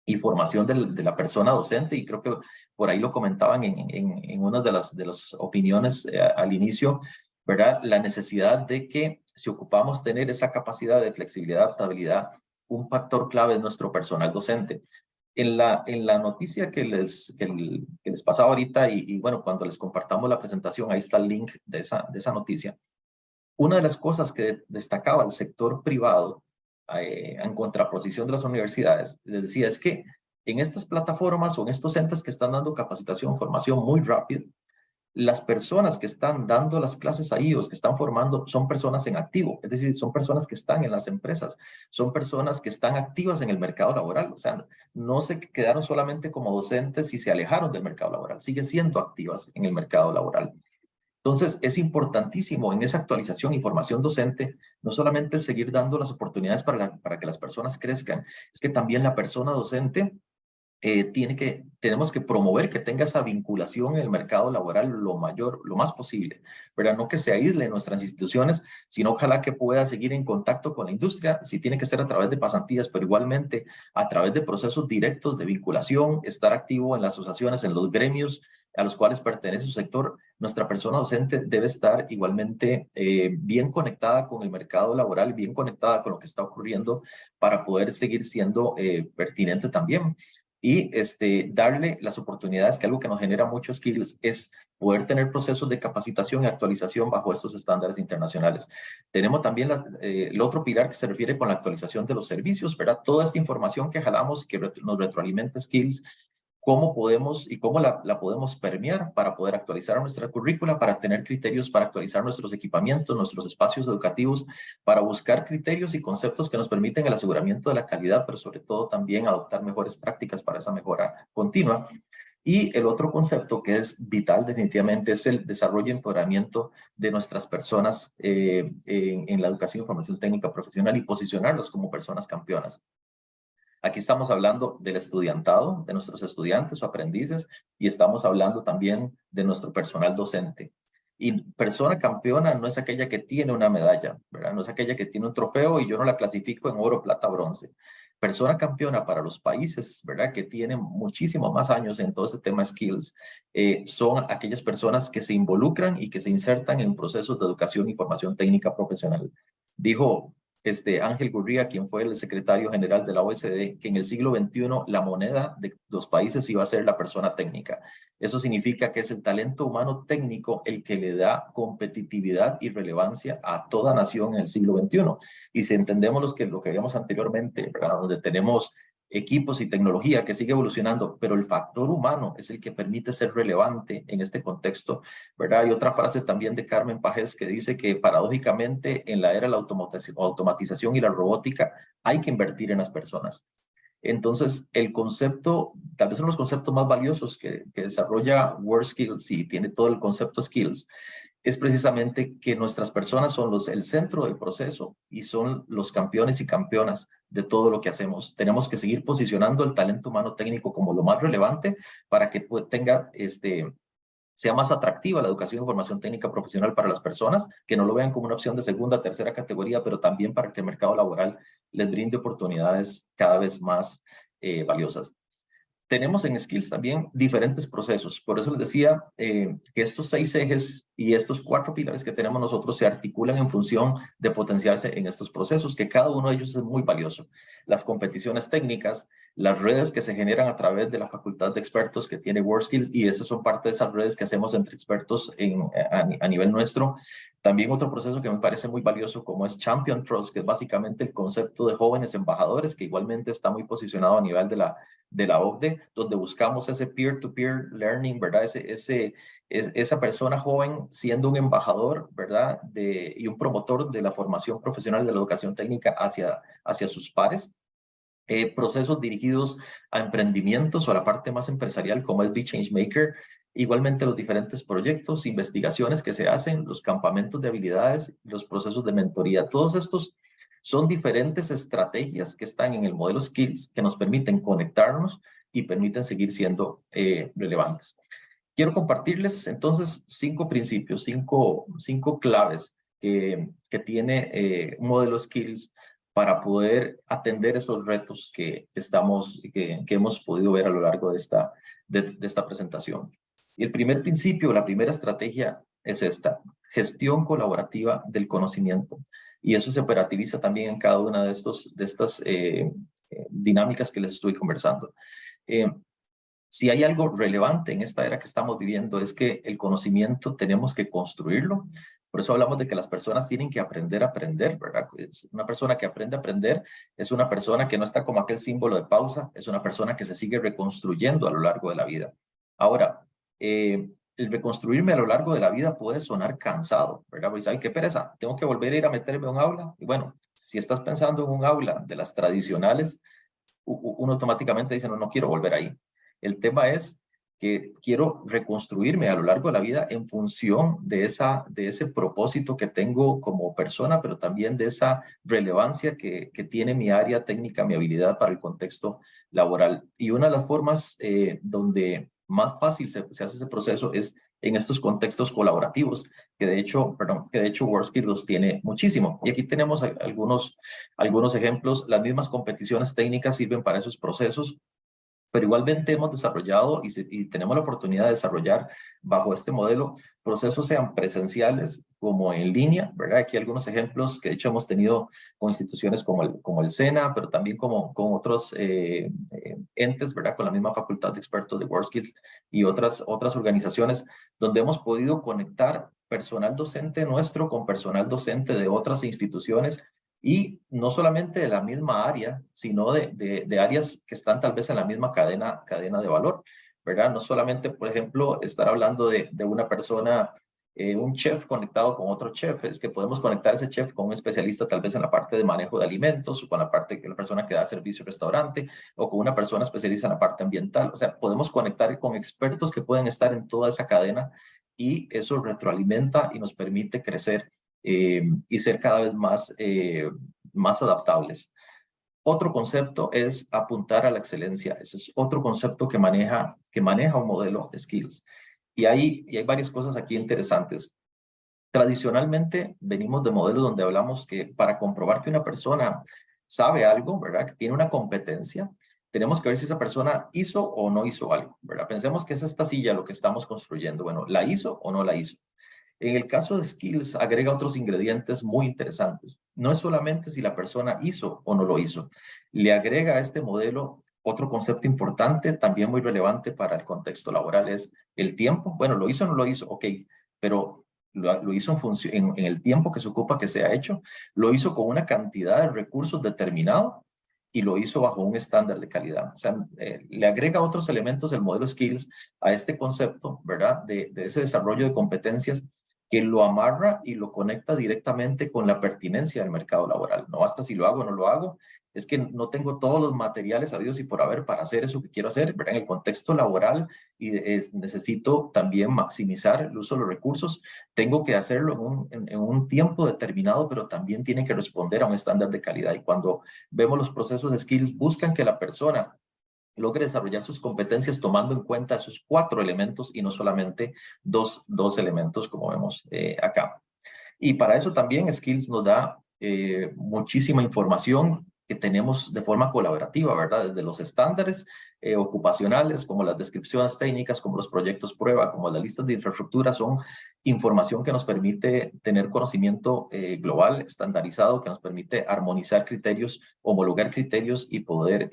y formación de la persona docente, y creo que por ahí lo comentaban en una de las opiniones al inicio, ¿verdad? La necesidad de que si ocupamos tener esa capacidad de flexibilidad, adaptabilidad, un factor clave es nuestro personal docente. En la noticia que les pasaba ahorita, y bueno, cuando les compartamos la presentación, ahí está el link de esa noticia. Una de las cosas que destacaba el sector privado en contraposición de las universidades, les decía, es que en estas plataformas o en estos entes que están dando capacitación, formación muy rápida, las personas que están dando las clases ahí o que están formando son personas en activo, es decir, son personas que están en las empresas, son personas que están activas en el mercado laboral, o sea, no se quedaron solamente como docentes y se alejaron del mercado laboral, siguen siendo activas en el mercado laboral. Entonces, es importantísimo en esa actualización y formación docente, no solamente el seguir dando las oportunidades para que las personas crezcan, es que también la persona docente tenemos que promover que tenga esa vinculación en el mercado laboral lo más posible, ¿verdad? No que se aísle en nuestras instituciones, sino ojalá que pueda seguir en contacto con la industria, si tiene que ser a través de pasantías, pero igualmente a través de procesos directos de vinculación, estar activo en las asociaciones, en los gremios a los cuales pertenece su sector. Nuestra persona docente debe estar igualmente bien conectada con el mercado laboral, bien conectada con lo que está ocurriendo para poder seguir siendo pertinente también. Y darle las oportunidades, que algo que nos genera muchos skills es poder tener procesos de capacitación y actualización bajo estos estándares internacionales. Tenemos también el otro pilar que se refiere con la actualización de los servicios, ¿verdad? Toda esta información que jalamos, que nos retroalimenta skills, cómo podemos y cómo la podemos permear para poder actualizar nuestra currícula, para tener criterios para actualizar nuestros equipamientos, nuestros espacios educativos, para buscar criterios y conceptos que nos permiten el aseguramiento de la calidad, pero sobre todo también adoptar mejores prácticas para esa mejora continua. Y el otro concepto que es vital definitivamente es el desarrollo y empoderamiento de nuestras personas en la educación y formación técnica profesional y posicionarlos como personas campeonas. Aquí estamos hablando del estudiantado, de nuestros estudiantes o aprendices, y estamos hablando también de nuestro personal docente. Y persona campeona no es aquella que tiene una medalla, ¿verdad? No es aquella que tiene un trofeo y yo no la clasifico en oro, plata, bronce. Persona campeona para los países, ¿verdad? Que tienen muchísimos más años en todo este tema skills, son aquellas personas que se involucran y que se insertan en procesos de educación y formación técnica profesional. Dijo Ángel Gurría, quien fue el secretario general de la OECD, que en el siglo XXI la moneda de los países iba a ser la persona técnica. Eso significa que es el talento humano técnico el que le da competitividad y relevancia a toda nación en el siglo XXI. Y si entendemos lo que vimos anteriormente, ¿verdad? Donde tenemos equipos y tecnología que sigue evolucionando, pero el factor humano es el que permite ser relevante en este contexto, ¿verdad? Hay otra frase también de Carmen Pajés que dice que paradójicamente en la era de la automatización y la robótica hay que invertir en las personas. Entonces, el concepto, tal vez son los conceptos más valiosos que desarrolla WorldSkills y tiene todo el concepto Skills, es precisamente que nuestras personas son el centro del proceso y son los campeones y campeonas de todo lo que hacemos. Tenemos que seguir posicionando el talento humano técnico como lo más relevante para que sea más atractiva la educación y formación técnica profesional para las personas, que no lo vean como una opción de segunda, tercera categoría, pero también para que el mercado laboral les brinde oportunidades cada vez más valiosas. Tenemos en Skills también diferentes procesos. Por eso les decía que estos 6 ejes y estos 4 pilares que tenemos nosotros se articulan en función de potenciarse en estos procesos, que cada uno de ellos es muy valioso. Las competiciones técnicas, las redes que se generan a través de la facultad de expertos que tiene WorldSkills, y esas son parte de esas redes que hacemos entre expertos a nivel nuestro. También otro proceso que me parece muy valioso como es Champion Trust, que es básicamente el concepto de jóvenes embajadores, que igualmente está muy posicionado a nivel de la OCDE, donde buscamos ese peer-to-peer learning, ¿verdad? Esa persona joven siendo un embajador, ¿verdad? Y un promotor de la formación profesional de la educación técnica hacia sus pares. Procesos dirigidos a emprendimientos o a la parte más empresarial como es B-Changemaker. Igualmente los diferentes proyectos, investigaciones que se hacen, los campamentos de habilidades, los procesos de mentoría. Todos estos son diferentes estrategias que están en el modelo Skills que nos permiten conectarnos y permiten seguir siendo relevantes. Quiero compartirles entonces 5 principios, 5 claves que tiene un modelo Skills para poder atender esos retos que hemos podido ver a lo largo de esta presentación. Y el primer principio, la primera estrategia es esta: gestión colaborativa del conocimiento. Y eso se operativiza también en cada una de estas dinámicas que les estoy conversando. Si hay algo relevante en esta era que estamos viviendo es que el conocimiento tenemos que construirlo, Por eso hablamos de que las personas tienen que aprender a aprender, ¿verdad? Una persona que aprende a aprender es una persona que no está como aquel símbolo de pausa, es una persona que se sigue reconstruyendo a lo largo de la vida. Ahora, el reconstruirme a lo largo de la vida puede sonar cansado, ¿verdad? Pues, ay, qué pereza, tengo que volver a ir a meterme a un aula. Y bueno, si estás pensando en un aula de las tradicionales, uno automáticamente dice, no, no quiero volver ahí. El tema es que quiero reconstruirme a lo largo de la vida en función de ese propósito que tengo como persona, pero también de esa relevancia que tiene mi área técnica, mi habilidad para el contexto laboral. Y una de las formas donde más fácil se hace ese proceso es en estos contextos colaborativos, que de hecho WorldSkills los tiene muchísimo. Y aquí tenemos algunos ejemplos. Las mismas competiciones técnicas sirven para esos procesos, pero igualmente hemos desarrollado y tenemos la oportunidad de desarrollar bajo este modelo procesos sean presenciales como en línea, ¿verdad? Aquí algunos ejemplos que de hecho hemos tenido con instituciones como el SENA, pero también con otros entes, ¿verdad? Con la misma facultad de expertos de WorldSkills y otras organizaciones donde hemos podido conectar personal docente nuestro con personal docente de otras instituciones y no solamente de la misma área, sino de áreas que están tal vez en la misma cadena de valor, ¿verdad? No solamente, por ejemplo, estar hablando de una persona, un chef conectado con otro chef, es que podemos conectar ese chef con un especialista tal vez en la parte de manejo de alimentos, o con la parte de la persona que da servicio al restaurante, o con una persona especialista en la parte ambiental. O sea, podemos conectar con expertos que pueden estar en toda esa cadena y eso retroalimenta y nos permite crecer y ser cada vez más adaptables. Otro concepto es apuntar a la excelencia. Ese es otro concepto que maneja un modelo Skills. Y hay varias cosas aquí interesantes. Tradicionalmente venimos de modelos donde hablamos que para comprobar que una persona sabe algo, ¿verdad? Que tiene una competencia, tenemos que ver si esa persona hizo o no hizo algo, ¿verdad? Pensemos que es esta silla lo que estamos construyendo. Bueno, ¿la hizo o no la hizo? En el caso de Skills, agrega otros ingredientes muy interesantes. No es solamente si la persona hizo o no lo hizo. Le agrega a este modelo otro concepto importante, también muy relevante para el contexto laboral, es el tiempo. Bueno, ¿lo hizo o no lo hizo? Ok, pero lo hizo en el tiempo que se ocupa que sea hecho. Lo hizo con una cantidad de recursos determinado y lo hizo bajo un estándar de calidad. O sea, le agrega otros elementos del modelo Skills a este concepto, ¿verdad? De ese desarrollo de competencias que lo amarra y lo conecta directamente con la pertinencia del mercado laboral. No basta si lo hago o no lo hago, es que no tengo todos los materiales habidos y por haber para hacer eso que quiero hacer, ¿verdad? En el contexto laboral y necesito también maximizar el uso de los recursos, tengo que hacerlo en un tiempo determinado, pero también tiene que responder a un estándar de calidad. Y cuando vemos los procesos de Skills, buscan que la persona logre desarrollar sus competencias tomando en cuenta esos 4 elementos y no solamente dos elementos como vemos acá. Y para eso también Skills nos da muchísima información que tenemos de forma colaborativa, ¿verdad? Desde los estándares ocupacionales, como las descripciones técnicas, como los proyectos prueba, como las listas de infraestructura, son información que nos permite tener conocimiento global, estandarizado, que nos permite armonizar criterios, homologar criterios y poder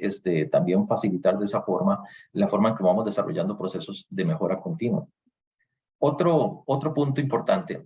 también facilitar de esa forma la forma en que vamos desarrollando procesos de mejora continua. Otro punto importante,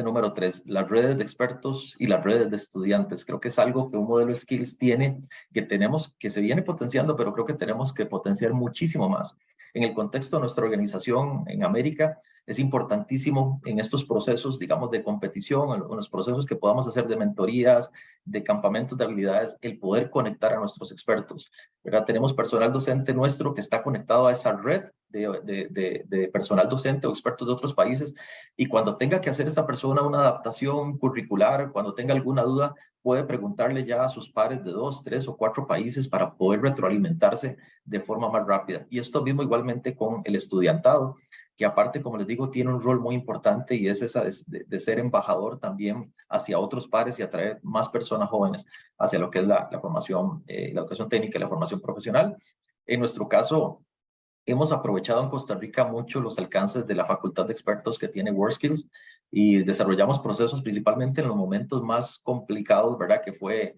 número 3, las redes de expertos y las redes de estudiantes. Creo que es algo que un modelo Skills tiene, que se viene potenciando, pero creo que tenemos que potenciar muchísimo más. En el contexto de nuestra organización en América, es importantísimo en estos procesos, digamos, de competición, en los procesos que podamos hacer de mentorías, de campamentos de habilidades, el poder conectar a nuestros expertos, ¿verdad? Tenemos personal docente nuestro que está conectado a esa red de personal docente o expertos de otros países, y cuando tenga que hacer esta persona una adaptación curricular, cuando tenga alguna duda, puede preguntarle ya a sus pares de 2, 3 o 4 países para poder retroalimentarse de forma más rápida. Y esto mismo igualmente con el estudiantado, que aparte, como les digo, tiene un rol muy importante y es esa de ser embajador también hacia otros pares y atraer más personas jóvenes hacia lo que es la formación, la educación técnica y la formación profesional. En nuestro caso, hemos aprovechado en Costa Rica mucho los alcances de la facultad de expertos que tiene WorldSkills y desarrollamos procesos principalmente en los momentos más complicados, ¿verdad? Que fue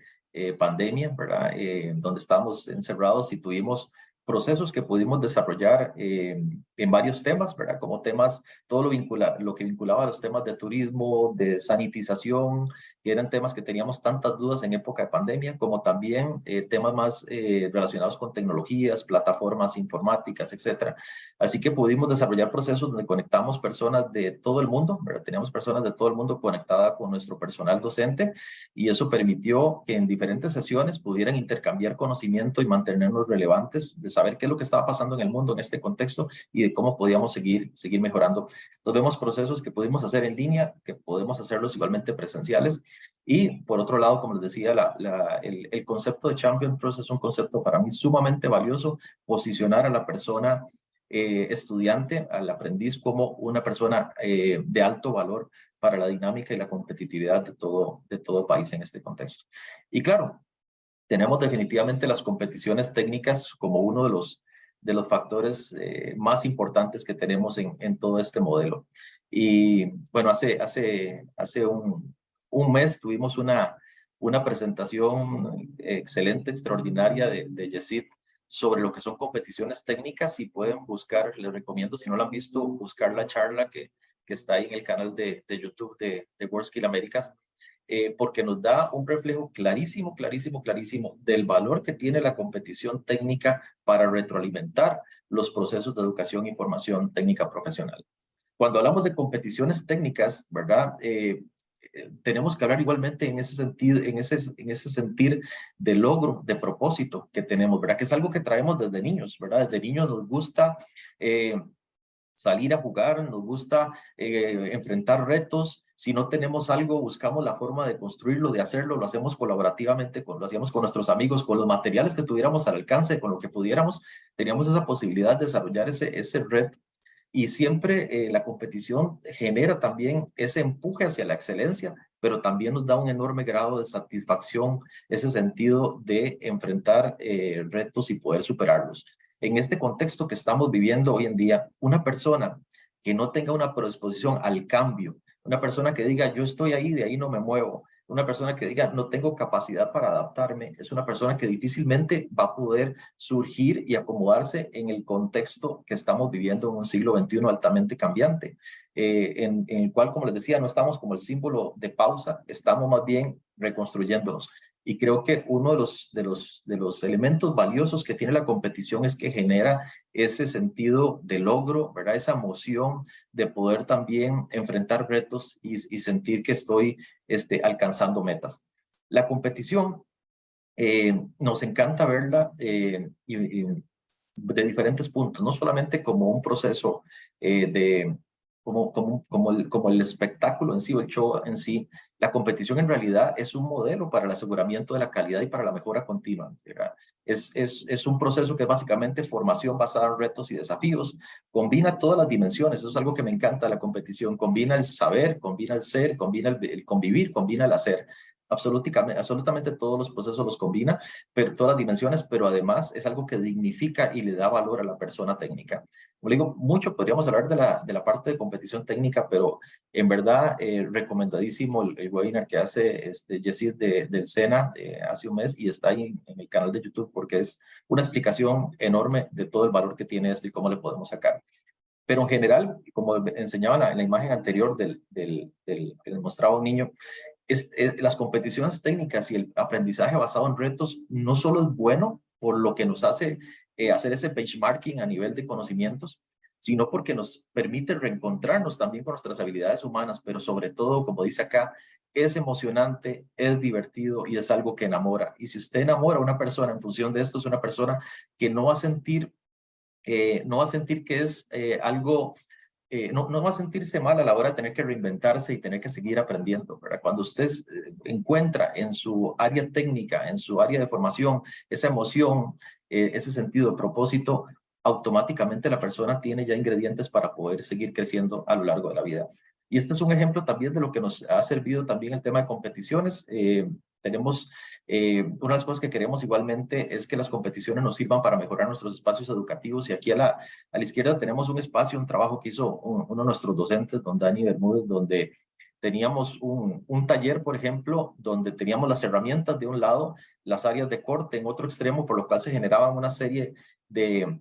pandemia, ¿verdad? Donde estábamos encerrados y tuvimos procesos que pudimos desarrollar en varios temas, ¿verdad? Como temas, todo lo que vinculaba a los temas de turismo, de sanitización, que eran temas que teníamos tantas dudas en época de pandemia, como también temas más relacionados con tecnologías, plataformas informáticas, etcétera. Así que pudimos desarrollar procesos donde conectamos personas de todo el mundo, ¿verdad? Teníamos personas de todo el mundo conectadas con nuestro personal docente y eso permitió que en diferentes sesiones pudieran intercambiar conocimiento y mantenernos relevantes de saber qué es lo que estaba pasando en el mundo en este contexto y de cómo podíamos seguir mejorando. Entonces vemos procesos que pudimos hacer en línea, que podemos hacerlos igualmente presenciales. Y por otro lado, como les decía, el concepto de Champion Trust es un concepto para mí sumamente valioso, posicionar a la persona estudiante, al aprendiz, como una persona de alto valor para la dinámica y la competitividad de todo país en este contexto. Y claro, tenemos definitivamente las competiciones técnicas como uno de los factores más importantes que tenemos en todo este modelo. Y bueno, hace un mes tuvimos una presentación excelente, extraordinaria de Yesid sobre lo que son competiciones técnicas y pueden buscar, les recomiendo, si no lo han visto, buscar la charla que está ahí en el canal de YouTube de WorldSkill Américas, porque nos da un reflejo clarísimo, clarísimo, clarísimo del valor que tiene la competición técnica para retroalimentar los procesos de educación y formación técnica profesional. Cuando hablamos de competiciones técnicas, ¿verdad? Tenemos que hablar igualmente en ese sentido, en ese sentir de logro, de propósito que tenemos, ¿verdad? Que es algo que traemos desde niños, ¿verdad? Desde niños nos gusta salir a jugar, nos gusta enfrentar retos. Si no tenemos algo, buscamos la forma de construirlo, de hacerlo, lo hacemos colaborativamente, lo hacíamos con nuestros amigos, con los materiales que estuviéramos al alcance, con lo que pudiéramos, teníamos esa posibilidad de desarrollar ese reto. Y siempre la competición genera también ese empuje hacia la excelencia, pero también nos da un enorme grado de satisfacción, ese sentido de enfrentar retos y poder superarlos. En este contexto que estamos viviendo hoy en día, una persona que no tenga una predisposición al cambio, una persona que diga yo estoy ahí, de ahí no me muevo, una persona que diga no tengo capacidad para adaptarme, es una persona que difícilmente va a poder surgir y acomodarse en el contexto que estamos viviendo en un siglo XXI altamente cambiante, en el cual, como les decía, no estamos como el símbolo de pausa, estamos más bien reconstruyéndonos. Y creo que uno de los elementos valiosos que tiene la competición es que genera ese sentido de logro, ¿verdad? Esa emoción de poder también enfrentar retos y sentir que estoy alcanzando metas. La competición nos encanta verla de diferentes puntos, no solamente como un proceso como el espectáculo en sí o el show en sí. La competición en realidad es un modelo para el aseguramiento de la calidad y para la mejora continua, ¿verdad? Es un proceso que es básicamente formación basada en retos y desafíos, combina todas las dimensiones, eso es algo que me encanta de la competición, combina el saber, combina el ser, combina el convivir, combina el hacer. Absolutamente todos los procesos los combina, pero todas las dimensiones, pero además es algo que dignifica y le da valor a la persona técnica. Como digo, mucho podríamos hablar de la parte de competición técnica, pero en verdad recomendadísimo el webinar que hace Yesid del SENA hace un mes y está ahí en el canal de YouTube porque es una explicación enorme de todo el valor que tiene esto y cómo le podemos sacar. Pero en general, como enseñaba en la imagen anterior que les mostraba un niño, las competiciones técnicas y el aprendizaje basado en retos no solo es bueno por lo que nos hace hacer ese benchmarking a nivel de conocimientos, sino porque nos permite reencontrarnos también con nuestras habilidades humanas, pero sobre todo, como dice acá, es emocionante, es divertido y es algo que enamora. Y si usted enamora a una persona en función de esto, es una persona que no va a sentir que es algo no va a sentirse mal a la hora de tener que reinventarse y tener que seguir aprendiendo, ¿verdad? Cuando usted encuentra en su área técnica, en su área de formación, esa emoción, ese sentido de propósito, automáticamente la persona tiene ya ingredientes para poder seguir creciendo a lo largo de la vida. Y este es un ejemplo también de lo que nos ha servido también el tema de competiciones. Tenemos una de las cosas que queremos igualmente es que las competiciones nos sirvan para mejorar nuestros espacios educativos y aquí a la izquierda tenemos un espacio, un trabajo que hizo uno de nuestros docentes, don Dani Bermúdez, donde teníamos un taller, por ejemplo, donde teníamos las herramientas de un lado, las áreas de corte en otro extremo, por lo cual se generaban una serie de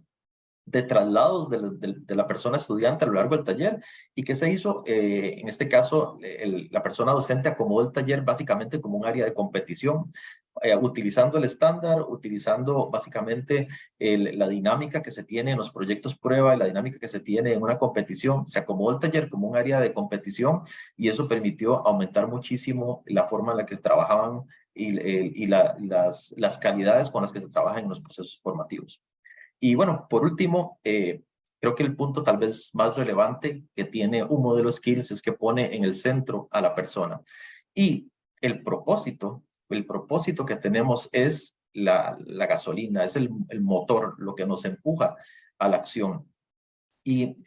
traslados de la persona estudiante a lo largo del taller. ¿Y qué se hizo? En este caso, la persona docente acomodó el taller básicamente como un área de competición, utilizando el estándar, utilizando básicamente la dinámica que se tiene en los proyectos prueba y la dinámica que se tiene en una competición. Se acomodó el taller como un área de competición y eso permitió aumentar muchísimo la forma en la que trabajaban y las calidades con las que se trabajan en los procesos formativos. Y bueno, por último, creo que el punto tal vez más relevante que tiene un modelo Skills es que pone en el centro a la persona. Y el propósito que tenemos es la gasolina, es el motor, lo que nos empuja a la acción. Y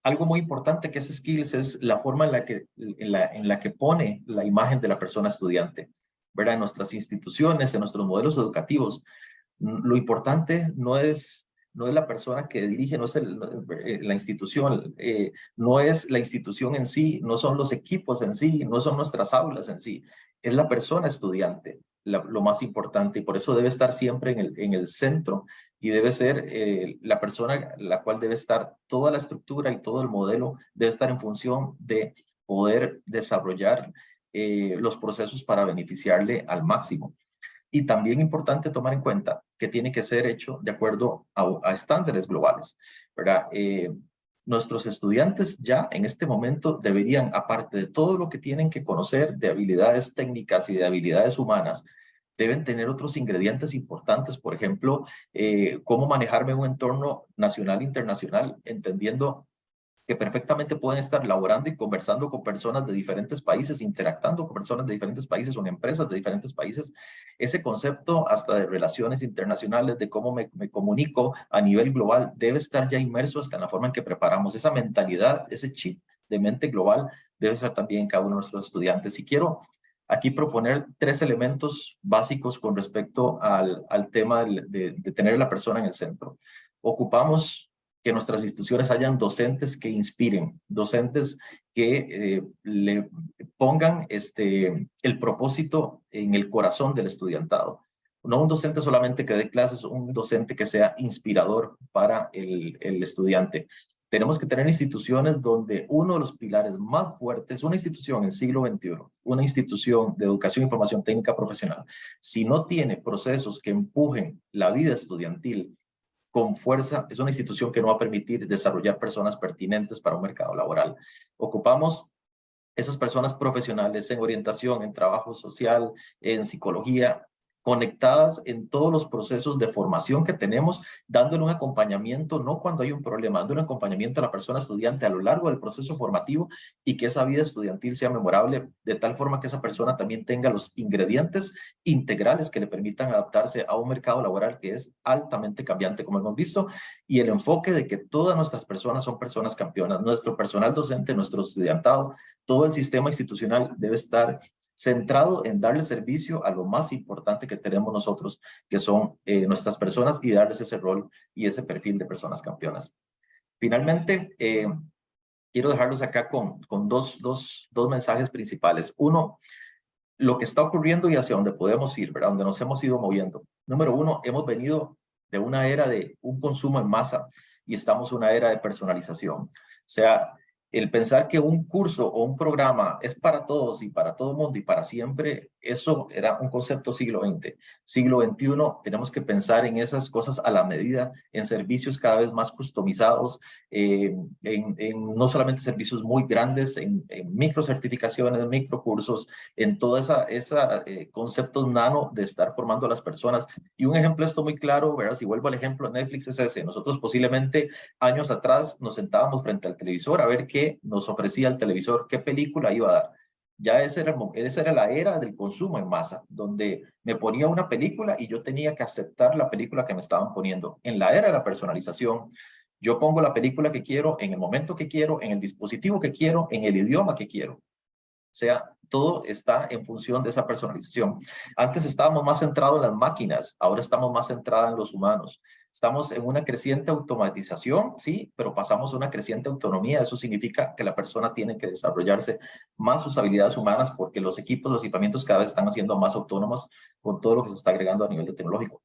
algo muy importante que es Skills es la forma en la que pone la imagen de la persona estudiante, ¿verdad? En nuestras instituciones, en nuestros modelos educativos, lo importante no es la persona que dirige, no es la institución, no es la institución en sí, no son los equipos en sí, no son nuestras aulas en sí, es la persona estudiante lo más importante y por eso debe estar siempre en el centro y debe ser la persona la cual debe estar, toda la estructura y todo el modelo debe estar en función de poder desarrollar los procesos para beneficiarle al máximo. Y también importante tomar en cuenta que tiene que ser hecho de acuerdo a estándares globales, ¿verdad? Nuestros estudiantes ya en este momento deberían, aparte de todo lo que tienen que conocer de habilidades técnicas y de habilidades humanas, deben tener otros ingredientes importantes, por ejemplo, cómo manejarme en un entorno nacional e internacional, entendiendo que perfectamente pueden estar laborando y conversando con personas de diferentes países, interactuando con personas de diferentes países o en empresas de diferentes países. Ese concepto hasta de relaciones internacionales, de cómo me comunico a nivel global, debe estar ya inmerso hasta en la forma en que preparamos. Esa mentalidad, ese chip de mente global debe estar también en cada uno de nuestros estudiantes. Y quiero aquí proponer 3 elementos básicos con respecto al tema de tener a la persona en el centro. Ocupamos que nuestras instituciones hayan docentes que inspiren, docentes que le pongan el propósito en el corazón del estudiantado. No un docente solamente que dé clases, un docente que sea inspirador para el estudiante. Tenemos que tener instituciones donde uno de los pilares más fuertes, una institución en el siglo XXI, una institución de educación e información técnica profesional, si no tiene procesos que empujen la vida estudiantil con fuerza, es una institución que no va a permitir desarrollar personas pertinentes para un mercado laboral. Ocupamos esas personas profesionales en orientación, en trabajo social, en psicología, conectadas en todos los procesos de formación que tenemos, dándole un acompañamiento, no cuando hay un problema, dándole un acompañamiento a la persona estudiante a lo largo del proceso formativo y que esa vida estudiantil sea memorable, de tal forma que esa persona también tenga los ingredientes integrales que le permitan adaptarse a un mercado laboral que es altamente cambiante, como hemos visto, y el enfoque de que todas nuestras personas son personas campeonas, nuestro personal docente, nuestro estudiantado, todo el sistema institucional debe estar centrado en darle servicio a lo más importante que tenemos nosotros, que son nuestras personas, y darles ese rol y ese perfil de personas campeonas. Finalmente, quiero dejarlos acá con dos mensajes principales. Uno, lo que está ocurriendo y hacia dónde podemos ir, ¿verdad? Donde nos hemos ido moviendo. Número uno, hemos venido de una era de un consumo en masa y estamos en una era de personalización. O sea, el pensar que un curso o un programa es para todos y para todo el mundo y para siempre, eso era un concepto siglo XX. Siglo XXI, tenemos que pensar en esas cosas a la medida, en servicios cada vez más customizados, en no solamente servicios muy grandes, en micro certificaciones, micro cursos, en todo ese conceptos nano de estar formando a las personas. Y un ejemplo de esto muy claro, ¿verdad? Si vuelvo al ejemplo de Netflix, es ese. Nosotros posiblemente años atrás nos sentábamos frente al televisor a ver qué nos ofrecía el televisor, qué película iba a dar. Ya esa era la era del consumo en masa, donde me ponía una película y yo tenía que aceptar la película que me estaban poniendo. En la era de la personalización, yo pongo la película que quiero, en el momento que quiero, en el dispositivo que quiero, en el idioma que quiero. O sea, todo está en función de esa personalización. Antes estábamos más centrados en las máquinas, ahora estamos más centrados en los humanos. Estamos en una creciente automatización, sí, pero pasamos a una creciente autonomía. Eso significa que la persona tiene que desarrollarse más sus habilidades humanas porque los equipos, los equipamientos cada vez están haciendo más autónomos con todo lo que se está agregando a nivel de tecnológico.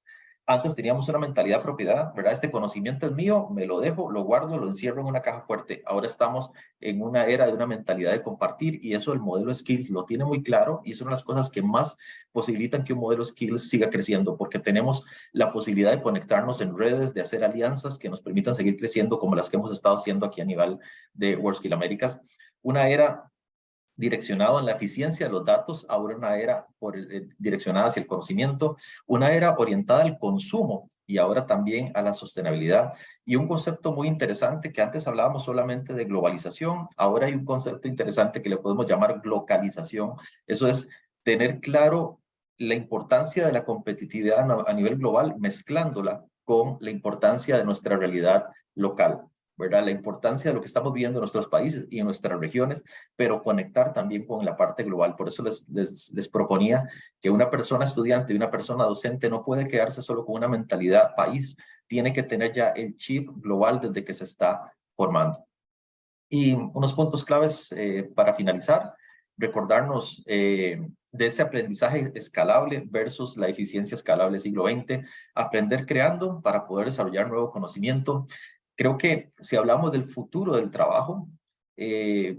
Antes teníamos una mentalidad de propiedad, ¿verdad? Este conocimiento es mío, me lo dejo, lo guardo, lo encierro en una caja fuerte. Ahora estamos en una era de una mentalidad de compartir y eso el modelo Skills lo tiene muy claro y es una de las cosas que más posibilitan que un modelo Skills siga creciendo porque tenemos la posibilidad de conectarnos en redes, de hacer alianzas que nos permitan seguir creciendo como las que hemos estado haciendo aquí a nivel de WorldSkills Américas. Una era direccionado en la eficiencia de los datos, ahora una era direccionada hacia el conocimiento, una era orientada al consumo y ahora también a la sostenibilidad. Y un concepto muy interesante que antes hablábamos solamente de globalización, ahora hay un concepto interesante que le podemos llamar localización. Eso es tener claro la importancia de la competitividad a nivel global, mezclándola con la importancia de nuestra realidad local, ¿verdad? La importancia de lo que estamos viviendo en nuestros países y en nuestras regiones, pero conectar también con la parte global. Por eso les proponía que una persona estudiante y una persona docente no puede quedarse solo con una mentalidad país, tiene que tener ya el chip global desde que se está formando. Y unos puntos claves para finalizar, recordarnos de ese aprendizaje escalable versus la eficiencia escalable siglo XX, aprender creando para poder desarrollar nuevo conocimiento. Creo que si hablamos del futuro del trabajo,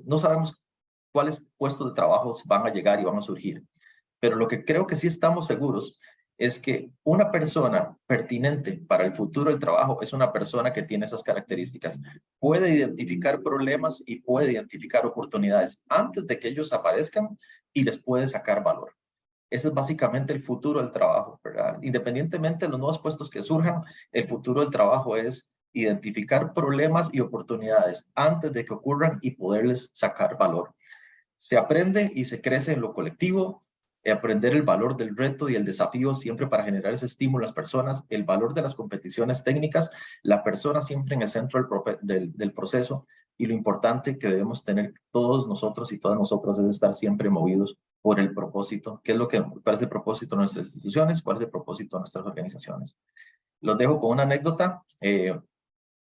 no sabemos cuáles puestos de trabajo van a llegar y van a surgir, pero lo que creo que sí estamos seguros es que una persona pertinente para el futuro del trabajo es una persona que tiene esas características. Puede identificar problemas y puede identificar oportunidades antes de que ellos aparezcan y les puede sacar valor. Ese es básicamente el futuro del trabajo, ¿verdad? Independientemente de los nuevos puestos que surjan, el futuro del trabajo es identificar problemas y oportunidades antes de que ocurran y poderles sacar valor. Se aprende y se crece en lo colectivo, aprender el valor del reto y el desafío siempre para generar ese estímulo a las personas, el valor de las competiciones técnicas, la persona siempre en el centro del proceso y lo importante que debemos tener todos nosotros y todas nosotras es estar siempre movidos por el propósito, cuál es el propósito de nuestras instituciones, cuál es el propósito de nuestras organizaciones. Los dejo con una anécdota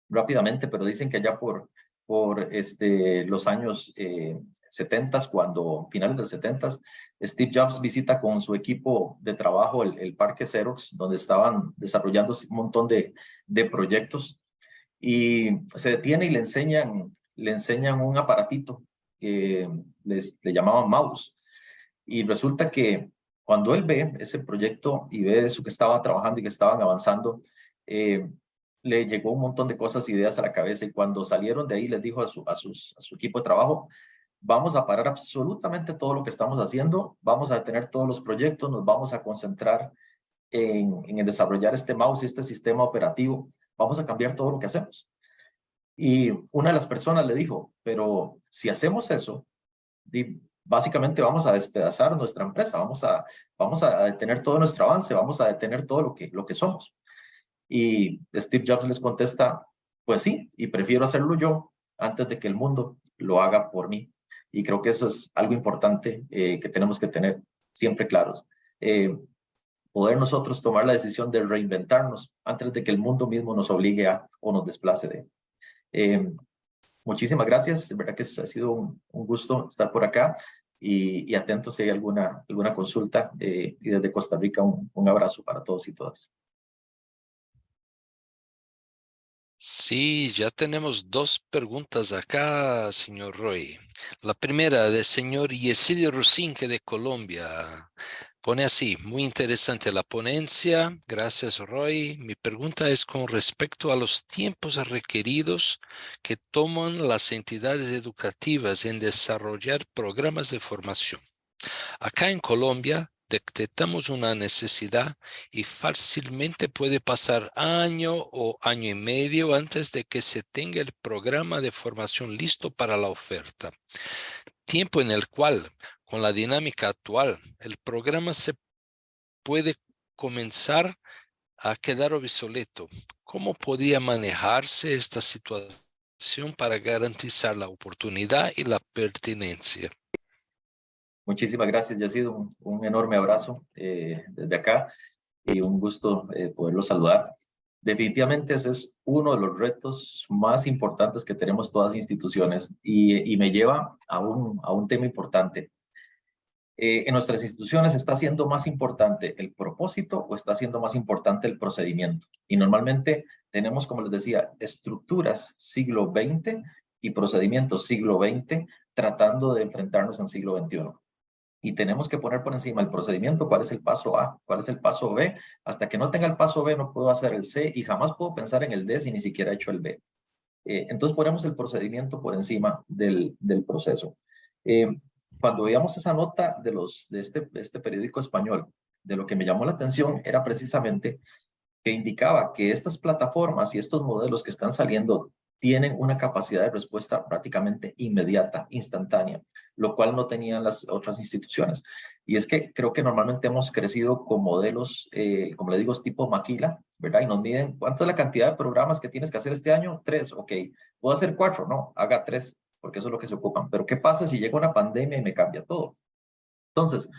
rápidamente, pero dicen que allá por los años 70, finales de los 70, Steve Jobs visita con su equipo de trabajo el parque Xerox, donde estaban desarrollando un montón de proyectos, y se detiene y le enseñan un aparatito que le llamaban mouse, y resulta que cuando él ve ese proyecto y ve eso que estaban trabajando y que estaban avanzando, le llegó un montón de cosas, ideas a la cabeza, y cuando salieron de ahí les dijo a su equipo de trabajo: vamos a parar absolutamente todo lo que estamos haciendo, vamos a detener todos los proyectos, nos vamos a concentrar en desarrollar este mouse y este sistema operativo, vamos a cambiar todo lo que hacemos. Y una de las personas le dijo: pero si hacemos eso, básicamente vamos a despedazar nuestra empresa, vamos a detener todo nuestro avance, vamos a detener todo lo que somos. Y Steve Jobs les contesta: pues sí, y prefiero hacerlo yo antes de que el mundo lo haga por mí. Y creo que eso es algo importante que tenemos que tener siempre claros. Poder nosotros tomar la decisión de reinventarnos antes de que el mundo mismo nos obligue o nos desplace de. Muchísimas gracias, de verdad que ha sido un gusto estar por acá y atentos si hay alguna consulta, y desde Costa Rica un abrazo para todos y todas. Sí, ya tenemos dos preguntas acá, señor Roy. La primera del señor Yesidio Rusinque de Colombia. Pone así: muy interesante la ponencia. Gracias, Roy. Mi pregunta es con respecto a los tiempos requeridos que toman las entidades educativas en desarrollar programas de formación. Acá en Colombia detectamos una necesidad y fácilmente puede pasar año o año y medio antes de que se tenga el programa de formación listo para la oferta. Tiempo en el cual, con la dinámica actual, el programa se puede comenzar a quedar obsoleto. ¿Cómo podría manejarse esta situación para garantizar la oportunidad y la pertinencia? Muchísimas gracias, ya ha sido un enorme abrazo desde acá y un gusto poderlo saludar. Definitivamente ese es uno de los retos más importantes que tenemos todas las instituciones y me lleva a un tema importante. En nuestras instituciones está siendo más importante el propósito o está siendo más importante el procedimiento. Y normalmente tenemos, como les decía, estructuras siglo XX y procedimientos siglo XX tratando de enfrentarnos en siglo XXI. Y tenemos que poner por encima el procedimiento, cuál es el paso A, cuál es el paso B. Hasta que no tenga el paso B no puedo hacer el C y jamás puedo pensar en el D si ni siquiera he hecho el B. Entonces ponemos el procedimiento por encima del proceso. Cuando veíamos esa nota de este periódico español, de lo que me llamó la atención era precisamente que indicaba que estas plataformas y estos modelos que están saliendo tienen una capacidad de respuesta prácticamente inmediata, instantánea, lo cual no tenían las otras instituciones. Y es que creo que normalmente hemos crecido con modelos, como le digo, tipo maquila, ¿verdad? Y nos miden cuánto es la cantidad de programas que tienes que hacer este año. 3, ok. ¿Puedo hacer 4? No, haga 3, porque eso es lo que se ocupan. Pero ¿qué pasa si llega una pandemia y me cambia todo? Entonces,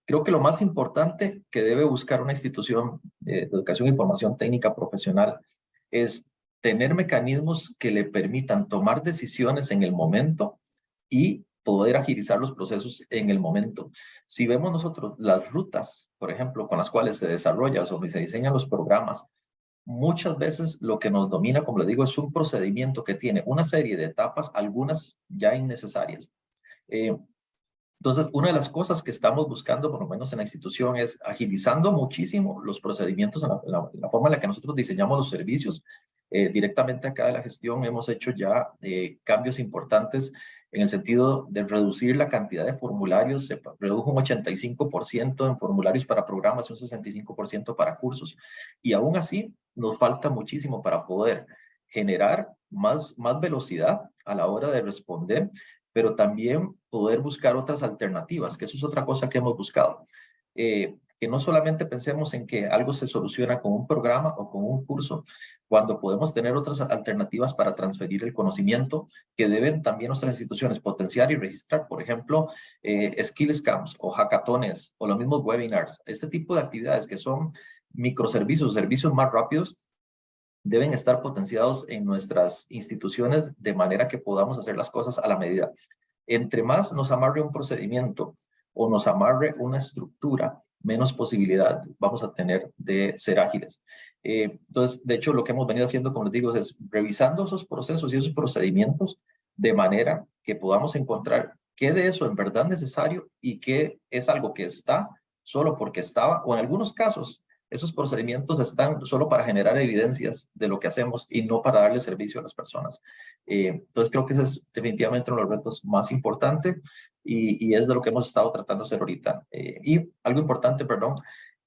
creo que lo más importante que debe buscar una institución de educación y formación técnica profesional es tener mecanismos que le permitan tomar decisiones en el momento y poder agilizar los procesos en el momento. Si vemos nosotros las rutas, por ejemplo, con las cuales se desarrollan o se diseñan los programas, muchas veces lo que nos domina, como le digo, es un procedimiento que tiene una serie de etapas, algunas ya innecesarias. Entonces, una de las cosas que estamos buscando, por lo menos en la institución, es agilizando muchísimo los procedimientos en la forma en la que nosotros diseñamos los servicios. Directamente acá de la gestión hemos hecho ya cambios importantes en el sentido de reducir la cantidad de formularios. Se redujo un 85% en formularios para programas y un 65% para cursos. Y aún así, nos falta muchísimo para poder generar más velocidad a la hora de responder, pero también poder buscar otras alternativas, que eso es otra cosa que hemos buscado. Que no solamente pensemos en que algo se soluciona con un programa o con un curso, cuando podemos tener otras alternativas para transferir el conocimiento que deben también nuestras instituciones potenciar y registrar. Por ejemplo, Skills Camps o hackatones o los mismos webinars. Este tipo de actividades que son microservicios, servicios más rápidos, deben estar potenciados en nuestras instituciones de manera que podamos hacer las cosas a la medida. Entre más nos amarre un procedimiento o nos amarre una estructura, menos posibilidad vamos a tener de ser ágiles. Entonces, de hecho, lo que hemos venido haciendo, como les digo, es revisando esos procesos y esos procedimientos de manera que podamos encontrar qué de eso en verdad es necesario y qué es algo que está solo porque estaba, o en algunos casos, esos procedimientos están solo para generar evidencias de lo que hacemos y no para darle servicio a las personas. Entonces creo que ese es definitivamente uno de los retos más importantes y es de lo que hemos estado tratando de hacer ahorita. Y algo importante, perdón,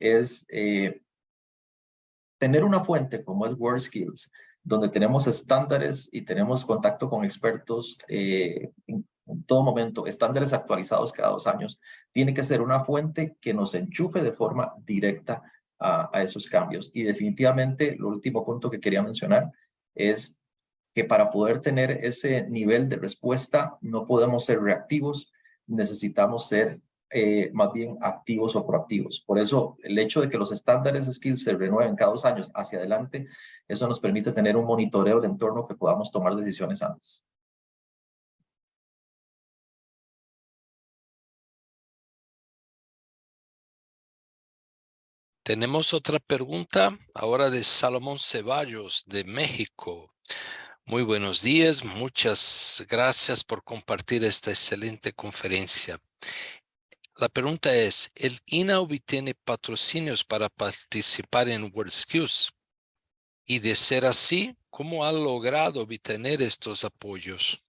es tener una fuente como es WorldSkills, donde tenemos estándares y tenemos contacto con expertos en todo momento, estándares actualizados cada 2 años, tiene que ser una fuente que nos enchufe de forma directa a esos cambios. Y definitivamente, el último punto que quería mencionar es que para poder tener ese nivel de respuesta no podemos ser reactivos, necesitamos ser más bien activos o proactivos. Por eso, el hecho de que los estándares de skills se renueven cada 2 años hacia adelante, eso nos permite tener un monitoreo del entorno que podamos tomar decisiones antes. Tenemos otra pregunta ahora de Salomón Ceballos de México. Muy buenos días, muchas gracias por compartir esta excelente conferencia. La pregunta es, ¿el INAUBI tiene patrocinios para participar en WorldSkills? Y de ser así, ¿cómo ha logrado obtener estos apoyos?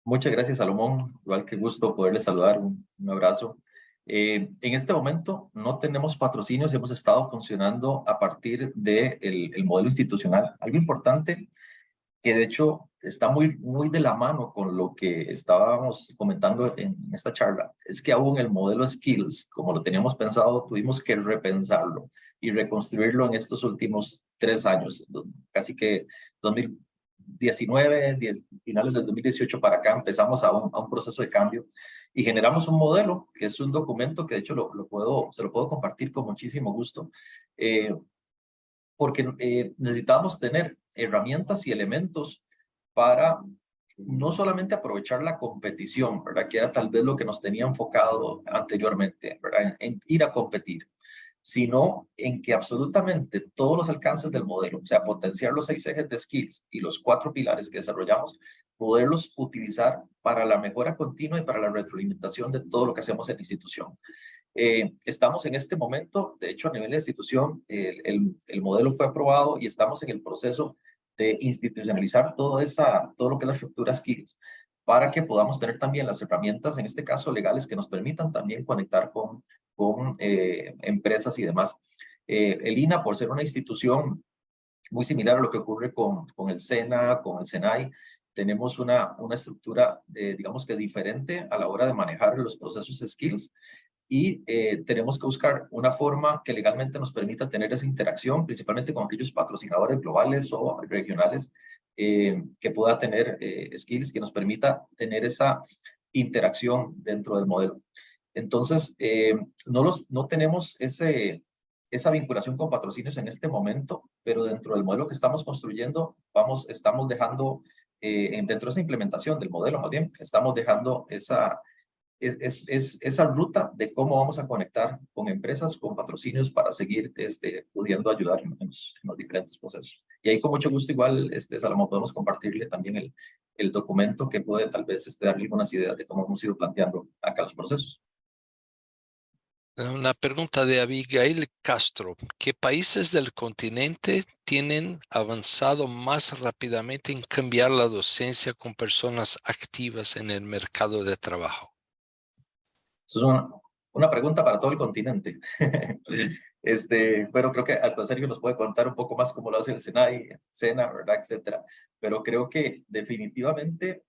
Muchas gracias, Salomón. Igual que gusto poderle saludar. Un abrazo. En este momento no tenemos patrocinios, hemos estado funcionando a partir del el modelo institucional. Algo importante que de hecho está muy de la mano con lo que estábamos comentando en esta charla, es que aún el modelo Skills, como lo teníamos pensado, tuvimos que repensarlo y reconstruirlo en estos últimos 3 años, casi que 2019, finales del 2018 para acá, empezamos a un proceso de cambio y generamos un modelo que es un documento que de hecho se lo puedo compartir con muchísimo gusto. Porque necesitábamos tener herramientas y elementos para no solamente aprovechar la competición, ¿verdad? Que era tal vez lo que nos tenía enfocado anteriormente, ¿verdad? En ir a competir, sino en que absolutamente todos los alcances del modelo, o sea, potenciar los 6 ejes de skills y los 4 pilares que desarrollamos, poderlos utilizar para la mejora continua y para la retroalimentación de todo lo que hacemos en la institución. Estamos en este momento, de hecho, a nivel de institución, el modelo fue aprobado y estamos en el proceso de institucionalizar todo lo que es la estructura skills para que podamos tener también las herramientas, en este caso legales, que nos permitan también conectar con empresas y demás. El INA, por ser una institución muy similar a lo que ocurre con el SENA, con el SENAI, tenemos una estructura, digamos que diferente a la hora de manejar los procesos skills y tenemos que buscar una forma que legalmente nos permita tener esa interacción, principalmente con aquellos patrocinadores globales o regionales que pueda tener skills que nos permita tener esa interacción dentro del modelo. Entonces, no tenemos esa vinculación con patrocinios en este momento, pero dentro del modelo que estamos construyendo, estamos dejando, dentro de esa implementación del modelo, más bien, estamos dejando esa ruta de cómo vamos a conectar con empresas, con patrocinios para seguir pudiendo ayudar en los diferentes procesos. Y ahí con mucho gusto igual, Salomón, podemos compartirle también el documento que puede tal vez darle algunas ideas de cómo hemos ido planteando acá los procesos. Una pregunta de Abigail Castro. ¿Qué países del continente tienen avanzado más rápidamente en cambiar la docencia con personas activas en el mercado de trabajo? Eso es una pregunta para todo el continente. Pero creo que hasta Sergio nos puede contar un poco más cómo lo hace el SENAI, SENA, ¿verdad? Etcétera. Pero creo que definitivamente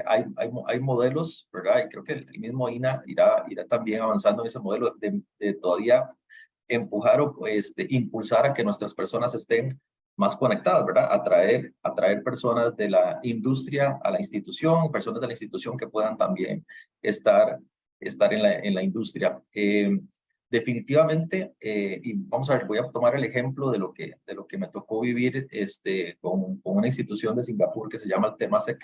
hay modelos, ¿verdad? Y creo que el mismo INA irá también avanzando en ese modelo de todavía empujar o impulsar a que nuestras personas estén más conectadas, ¿verdad? Atraer personas de la industria a la institución, personas de la institución que puedan también estar en la industria. Definitivamente, y vamos a ver, voy a tomar el ejemplo de lo que me tocó vivir con una institución de Singapur que se llama el Temasek.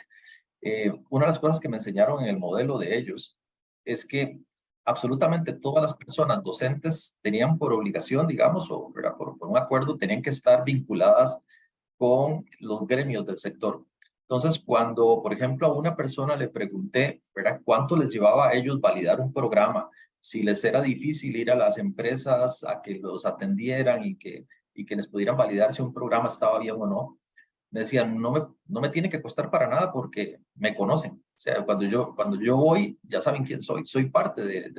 Una de las cosas que me enseñaron en el modelo de ellos es que absolutamente todas las personas docentes tenían por obligación, digamos, o por un acuerdo, tenían que estar vinculadas con los gremios del sector. Entonces, cuando, por ejemplo, a una persona le pregunté, ¿verdad?, cuánto les llevaba a ellos validar un programa, si les era difícil ir a las empresas a que los atendieran y que les pudieran validar si un programa estaba bien o no, me decían, no me tiene que costar para nada porque me conocen. O sea, cuando yo voy, ya saben quién soy parte del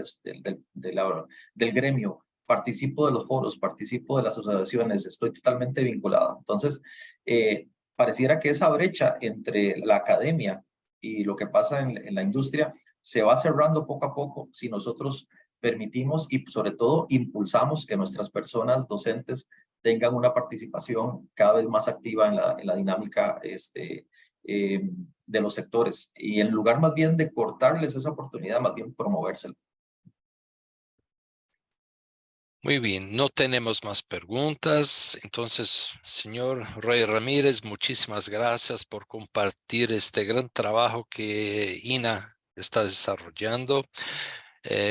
gremio, participo de los foros, participo de las asociaciones, estoy totalmente vinculado. Entonces, pareciera que esa brecha entre la academia y lo que pasa en la industria se va cerrando poco a poco si nosotros permitimos y sobre todo impulsamos que nuestras personas docentes tengan una participación cada vez más activa en la dinámica de los sectores. Y en lugar más bien de cortarles esa oportunidad, más bien promovérsela. Muy bien, no tenemos más preguntas. Entonces, señor Roy Ramírez, muchísimas gracias por compartir este gran trabajo que INA está desarrollando.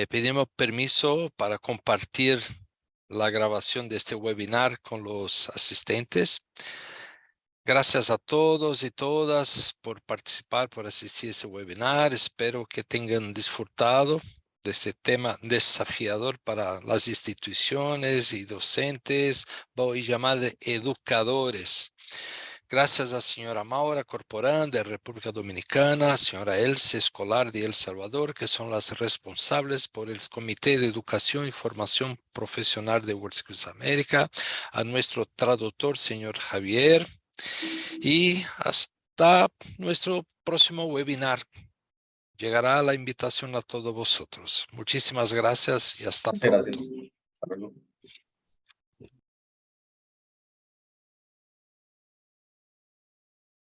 Pedimos permiso para compartir la grabación de este webinar con los asistentes. Gracias a todos y todas por participar, por asistir a ese webinar. Espero que tengan disfrutado de este tema desafiador para las instituciones y docentes, voy a llamarle educadores. Gracias a señora Maura Corporán de República Dominicana, señora Elce Escolar de El Salvador, que son las responsables por el Comité de Educación y Formación Profesional de WorldSkills América, a nuestro traductor, señor Javier, y hasta nuestro próximo webinar. Llegará la invitación a todos vosotros. Muchísimas gracias y hasta Muchas pronto. gracias. Hasta luego.